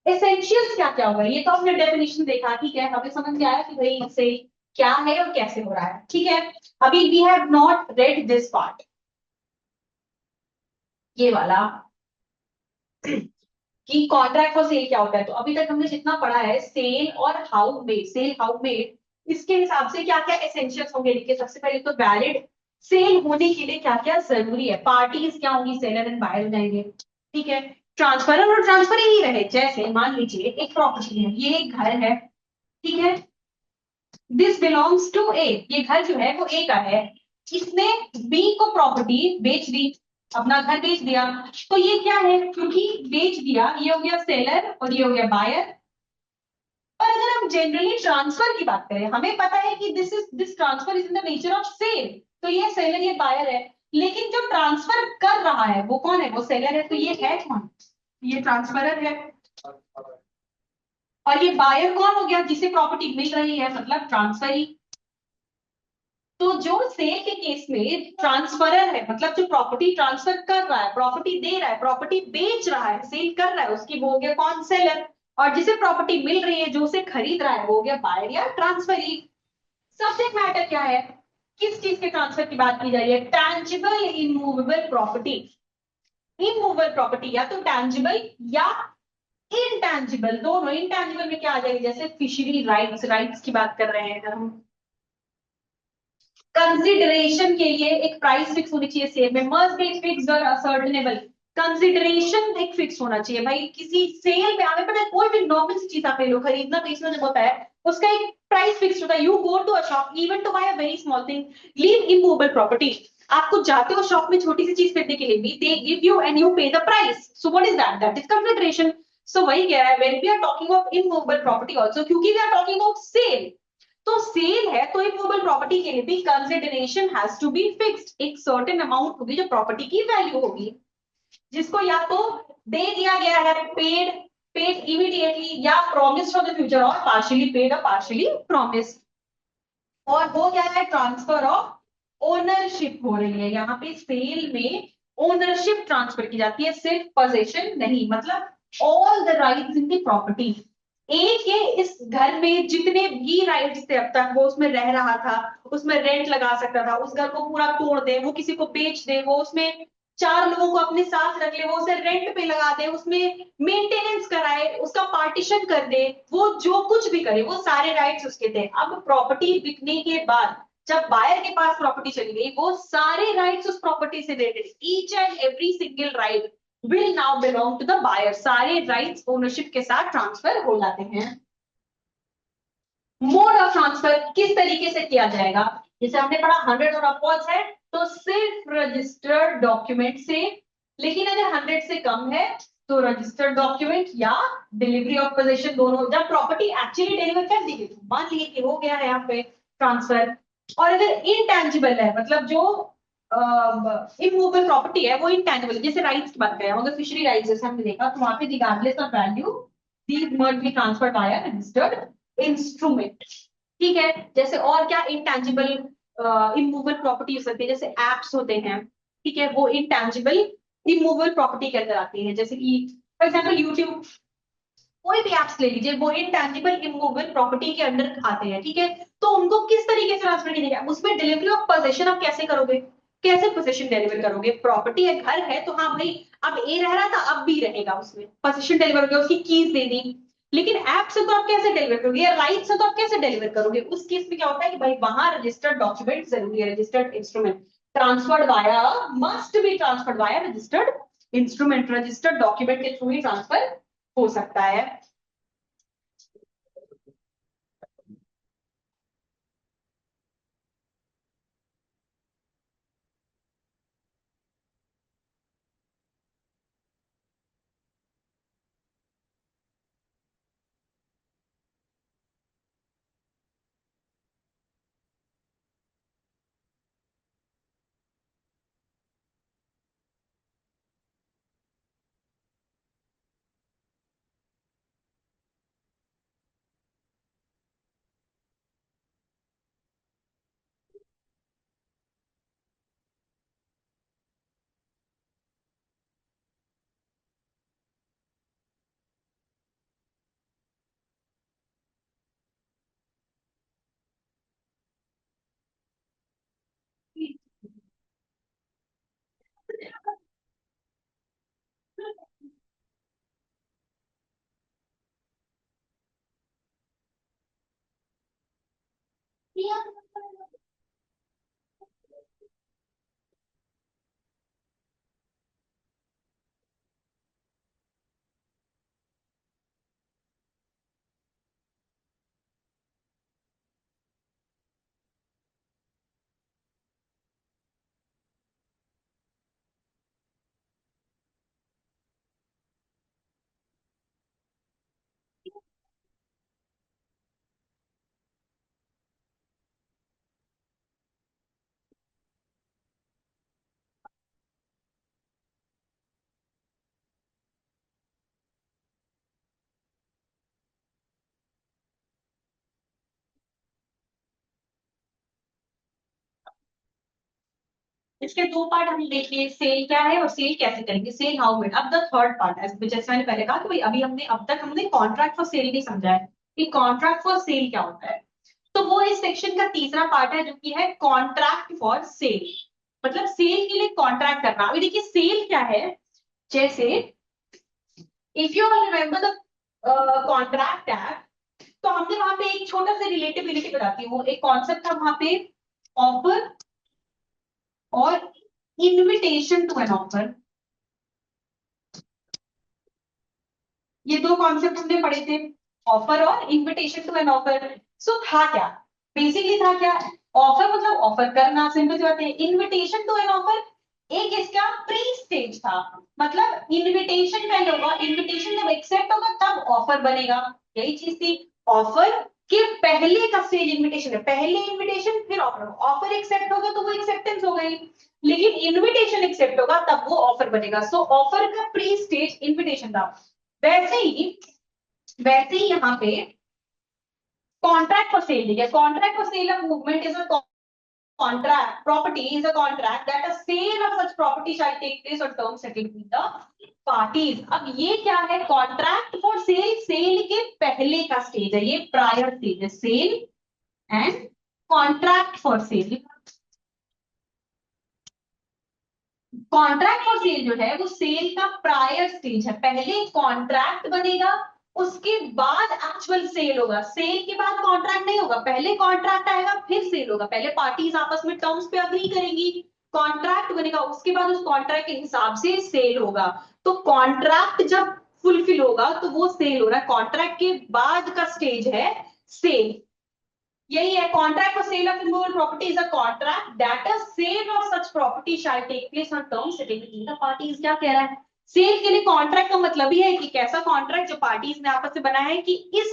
एसेंशियल्स क्या क्या होगा, ये तो आपने डेफिनेशन देखा, ठीक है, हमें समझ में आया कि भाई इससे क्या है और कैसे हो रहा है, ठीक है। अभी we have not read this part, ये वाला कि कॉन्ट्रैक्ट फॉर सेल क्या होता है। तो अभी तक हमने जितना पढ़ा है सेल और how made, sale how made, इसके हिसाब से क्या क्या एसेंशियल्स होंगे। देखिए सबसे पहले तो वैलिड सेल होने के लिए क्या क्या जरूरी है, पार्टीज क्या होंगी, सेलर एंड बायर हो जाएंगे, ठीक है। ट्रांसफरर और ट्रांसफर ही रहे, जैसे मान लीजिए एक प्रॉपर्टी है, ये एक घर है, ठीक है, दिस बिलोंग्स टू ए, ये घर जो है वो ए का है, इसने बी को प्रॉपर्टी बेच दी, अपना घर बेच दिया, तो ये क्या है, क्योंकि बेच दिया, ये हो गया सेलर और ये हो गया बायर। और अगर हम जनरली ट्रांसफर की बात करें, हमें पता है कि this transfer is in the nature of sale, तो ये सेलर ये बायर है, लेकिन जो ट्रांसफर कर रहा है वो कौन है, वो सेलर है, तो ये है कौन, ये ट्रांसफरर है। और ये बायर कौन हो गया, जिसे प्रॉपर्टी मिल रही है, मतलब ट्रांसफरी। तो जो सेल के केस में ट्रांसफरर है, मतलब जो प्रॉपर्टी ट्रांसफर कर रहा है, प्रॉपर्टी दे रहा है, प्रॉपर्टी बेच रहा है, सेल कर रहा है, उसकी वो हो गया कौन, सेलर। और जिसे प्रॉपर्टी मिल रही है, जो उसे खरीद रहा है, वो हो गया बायर या ट्रांसफरी। सब्जेक्ट मैटर क्या है, किस चीज के ट्रांसफर की बात की जा रही है, tangible immovable property. Immovable property या तो टैंजिबल या इनटैंजिबल, दोनों। इनटैंजिबल में क्या आ जाएगी, जैसे फिशरी राइट्स, राइट्स की बात कर रहे हैं हम। कंसिडरेशन के लिए एक प्राइस फिक्स होनी चाहिए सेल में, मस्ट बी फिक्स्ड और असर्टेनेबल। कंसिडरेशन एक फिक्स होना चाहिए भाई, किसी सेल में हमें पता है, कोई भी नॉर्मल सी चीज आप ले लो, खरीदना बेचना जब होता है उसका एक प्राइस फिक्स होता है। You go to a shop even to buy a very small thing, leave immovable property, आप कुछ जाते हो शॉप में छोटी सी चीज खरीदने के लिए भी, they give you and you pay the price, so what is that, that is consideration. So वही कह रहा है, when we are talking of immovable property also, क्योंकि we are talking about sale, तो सेल है तो इमूवेबल प्रॉपर्टी के लिए भी consideration has to be fixed, एक सर्टेन अमाउंट होगी जो प्रॉपर्टी की वैल्यू होगी, जिसको या तो दे दिया गया है, पेड, पेड इमीडिएटली, या प्रॉमिस फॉर द फ्यूचर, और पार्शियली पेड और पार्शियली प्रॉमिस। और वो क्या है, ट्रांसफर ऑफ ओनरशिप हो रही है यहाँ पे, सेल में ओनरशिप ट्रांसफर की जाती है, सिर्फ पोजेशन नहीं, मतलब all the rights in the property. एक के इस घर में जितने भी राइट्स थे अब तक, वो उसमें रह रहा था, उसमें रेंट लगा सकता था, उस घर को पूरा तोड़ दे, वो किसी को बेच दे, वो उसमें चार लोगों को अपने साथ रख ले, वो उसे रेंट पे लगा दे, उसमें मेंटेनेंस कराए, उसका पार्टीशन कर दे, वो जो कुछ भी करे, वो सारे राइट्स उसके थे। अब प्रॉपर्टी बिकने के बाद जब बायर के पास प्रॉपर्टी चली गई, वो सारे राइट्स उस प्रॉपर्टी से related, each and every single right will now belong to the buyer, सारे राइट्स ओनरशिप के साथ ट्रांसफर हो जाते हैं। मोड ऑफ ट्रांसफर किस तरीके से किया जाएगा, जैसे हमने पढ़ा 100 और अपवर्ड्स है तो सिर्फ रजिस्टर्ड डॉक्यूमेंट से, लेकिन अगर 100 से कम है तो रजिस्टर्ड डॉक्यूमेंट या डिलीवरी ऑफ पोजीशन, दोनों, जब प्रॉपर्टी एक्चुअली डिलीवर कर दी गई, मान लीजिए कि हो गया है यहाँ पे ट्रांसफर। और अगर इनटैंजिबल है, मतलब जो इमूवेबल प्रॉपर्टी है वो इनटैंजिबल, जैसे राइट्स की बात करें, अगर फिशरी राइट्स जैसे हमने देखा, तो वहां पे regardless of value these must be transferred by registered instrument. ठीक है, जैसे और क्या इंटैंजिबल इमूवेबल प्रॉपर्टी हो सकती है, जैसे एप्स होते हैं, ठीक है, वो इंटैंजिबल इमूवेबल प्रॉपर्टी के अंदर आती है, जैसे कि फॉर एग्जांपल यूट्यूब, कोई भी एप्स ले लीजिए, वो इंटैंजिबल इमूवेबल प्रॉपर्टी के अंडर आते हैं, ठीक है। तो उनको किस तरीके से ट्रांसफर किया जाएगा, उसमें डिलीवरी ऑफ पोजीशन आप कैसे करोगे, कैसे पोजीशन डिलीवर करोगे, प्रॉपर्टी है, घर है, तो हाँ भाई, अब ए रह रहा था, अब बी रहेगा, उसमें पोजीशन डिलीवर करोगे, उसकी कीज दे दी। लेकिन ऐप से तो आप कैसे डिलीवर करोगे, या राइट से तो आप कैसे डिलीवर करोगे, उस केस में क्या होता है कि भाई वहां रजिस्टर्ड डॉक्यूमेंट जरूरी है, registered instrument, transferred via, must be transferred via registered instrument, registered document के थ्रू ही ट्रांसफर हो सकता है। इसके दो पार्ट हम देखिए, सेल क्या है और सेल कैसे करेंगे, सेल हाउ मेड। अब द थर्ड पार्ट, जैसे मैंने पहले कहा कि भाई अभी हमने, अब तक हमने कॉन्ट्रैक्ट फॉर सेल नहीं समझा है कि कॉन्ट्रैक्ट फॉर सेल क्या होता है। तो वो इस सेक्शन का तीसरा पार्ट है, जो कि है कॉन्ट्रैक्ट फॉर सेल, मतलब सेल के लिए कॉन्ट्रैक्ट करना। अभी देखिए सेल क्या है, जैसे if you all remember the contract act, तो हमने वहां पे एक छोटा सा रिलेटिबिलिटी बताती हूँ, एक कॉन्सेप्ट था वहां पे, ऑफर और इनविटेशन टू एन ऑफर, ये दो कॉन्सेप्ट हमने पढ़े थे, ऑफर और इनविटेशन टू एन ऑफर। सो था क्या, बेसिकली था क्या, ऑफर मतलब ऑफर करना, सिंपल सी बात है। इनविटेशन टू एन ऑफर एक इसका प्री स्टेज था, मतलब इनविटेशन पहले होगा, इनविटेशन जब एक्सेप्ट होगा तब ऑफर बनेगा, यही चीज थी। ऑफर के पहले का स्टेज इनविटेशन है, पहले इनविटेशन फिर ऑफर, ऑफर एक्सेप्ट होगा तो वो एक्सेप्टेंस हो गई, लेकिन इनविटेशन एक्सेप्ट होगा तब वो ऑफर बनेगा। सो ऑफर का प्री स्टेज इनविटेशन था। वैसे ही यहाँ पे कॉन्ट्रैक्ट फॉर सेल, ठीक है, contract for sale of movement is a contract property is a contract that a sale of such property shall take place on terms settled between the parties। अब ये क्या है, कॉन्ट्रैक्ट फॉर सेल, सेल के पहले का stage है, ये prior stage है, sale and contract for sale. Contract for sale जो है वो सेल का प्रायर स्टेज है, पहले कॉन्ट्रैक्ट बनेगा उसके बाद एक्चुअल सेल होगा, सेल के बाद कॉन्ट्रैक्ट नहीं होगा, पहले कॉन्ट्रैक्ट आएगा फिर सेल होगा, पहले पार्टीज आपस में टर्म्स पे अग्री करेंगी, कॉन्ट्रैक्ट बनेगा उसके बाद उस कॉन्ट्रैक्ट के हिसाब से सेल होगा। तो कॉन्ट्रैक्ट जब फुलफिल होगा तो वो सेल हो रहा है, कॉन्ट्रैक्ट के बाद का स्टेज है सेल, यही है। Contract for sale of immovable property is a contract that a sale of such property shall take place on terms settled between the parties. क्या कह रहा है, सेल के लिए कॉन्ट्रैक्ट का मतलब ही है कि कैसा कॉन्ट्रैक्ट जो पार्टीज ने आपस में बनाया है कि इस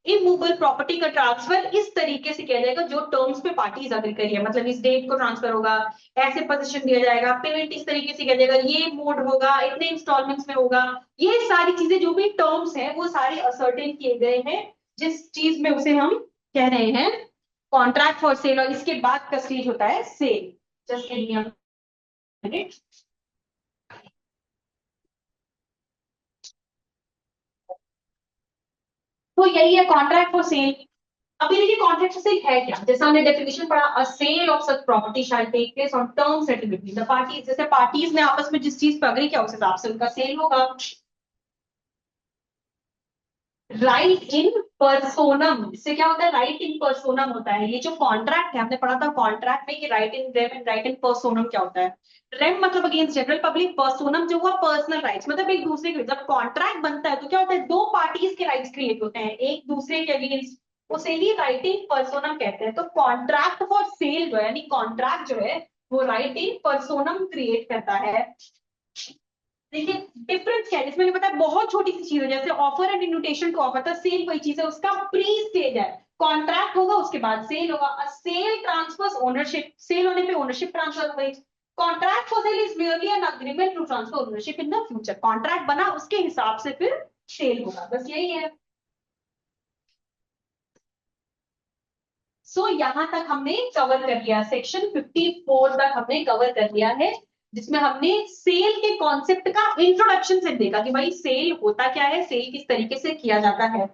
इमूवेबल प्रॉपर्टी का ट्रांसफर इस तरीके से किया जाएगा जो टर्म्स पे पार्टीज अग्री करी है, मतलब इस डेट को ट्रांसफर होगा, ऐसे पोजीशन दिया जाएगा, पेमेंट इस तरीके से किया जाएगा, ये मोड होगा, इतने इंस्टॉलमेंट्स में होगा, ये सारी चीजें जो भी टर्म्स हैं वो सारे असर्टेन किए गए हैं जिस चीज में उसे हम कह रहे हैं कॉन्ट्रैक्ट फॉर सेल, और इसके बाद का स्टेज होता है sale. Just give me a minute. तो यही है कॉन्ट्रैक्ट फॉर सेल। अभी देखिए कॉन्ट्रैक्ट फॉर सेल है क्या, जैसा हमने डेफिनेशन पढ़ा, a sale of such property shall take place on terms settled between the parties, जैसे पार्टीज ने आपस में जिस चीज पर अग्री किया उस हिसाब से उनका सेल होगा। राइट इन पर्सोनम, इससे क्या होता है, राइट इन पर्सोनम होता है, ये जो कॉन्ट्रैक्ट है हमने पढ़ा था कॉन्ट्रैक्ट में कि right in rem and right in personam क्या होता है। रेम मतलब अगेंस्ट जनरल पब्लिक, पर्सोनम जो हुआ पर्सनल राइट्स, मतलब एक दूसरे के, जब कॉन्ट्रैक्ट बनता है तो क्या होता है, दो पार्टीज के राइट्स क्रिएट होते हैं एक दूसरे के अगेंस्ट, उसे ही राइट इन पर्सोनम कहते हैं। तो कॉन्ट्रैक्ट फॉर सेल जो है यानी कॉन्ट्रैक्ट जो है वो राइट इन पर्सोनम क्रिएट करता है। देखिए डिफरेंस क्या है इसमें, पता है बहुत छोटी सी चीज है, जैसे offer and invitation to offer था, सेल वही चीज है, उसका प्री स्टेज है, कॉन्ट्रैक्ट होगा उसके बाद सेल होगा। सेल ट्रांसफर्स ओनरशिप, सेल होने पे ओनरशिप ट्रांसफर हो गई। Contract for cell is merely an agreement to transfer ownership in the future, contract बना उसके हिसाब से फिर सेल होगा, बस यही है। सो यहां तक हमने कवर कर लिया, सेक्शन 54 तक हमने कवर कर लिया है, जिसमें हमने सेल के कॉन्सेप्ट का इंट्रोडक्शन से देखा कि भाई सेल होता क्या है, सेल किस तरीके से किया जाता है।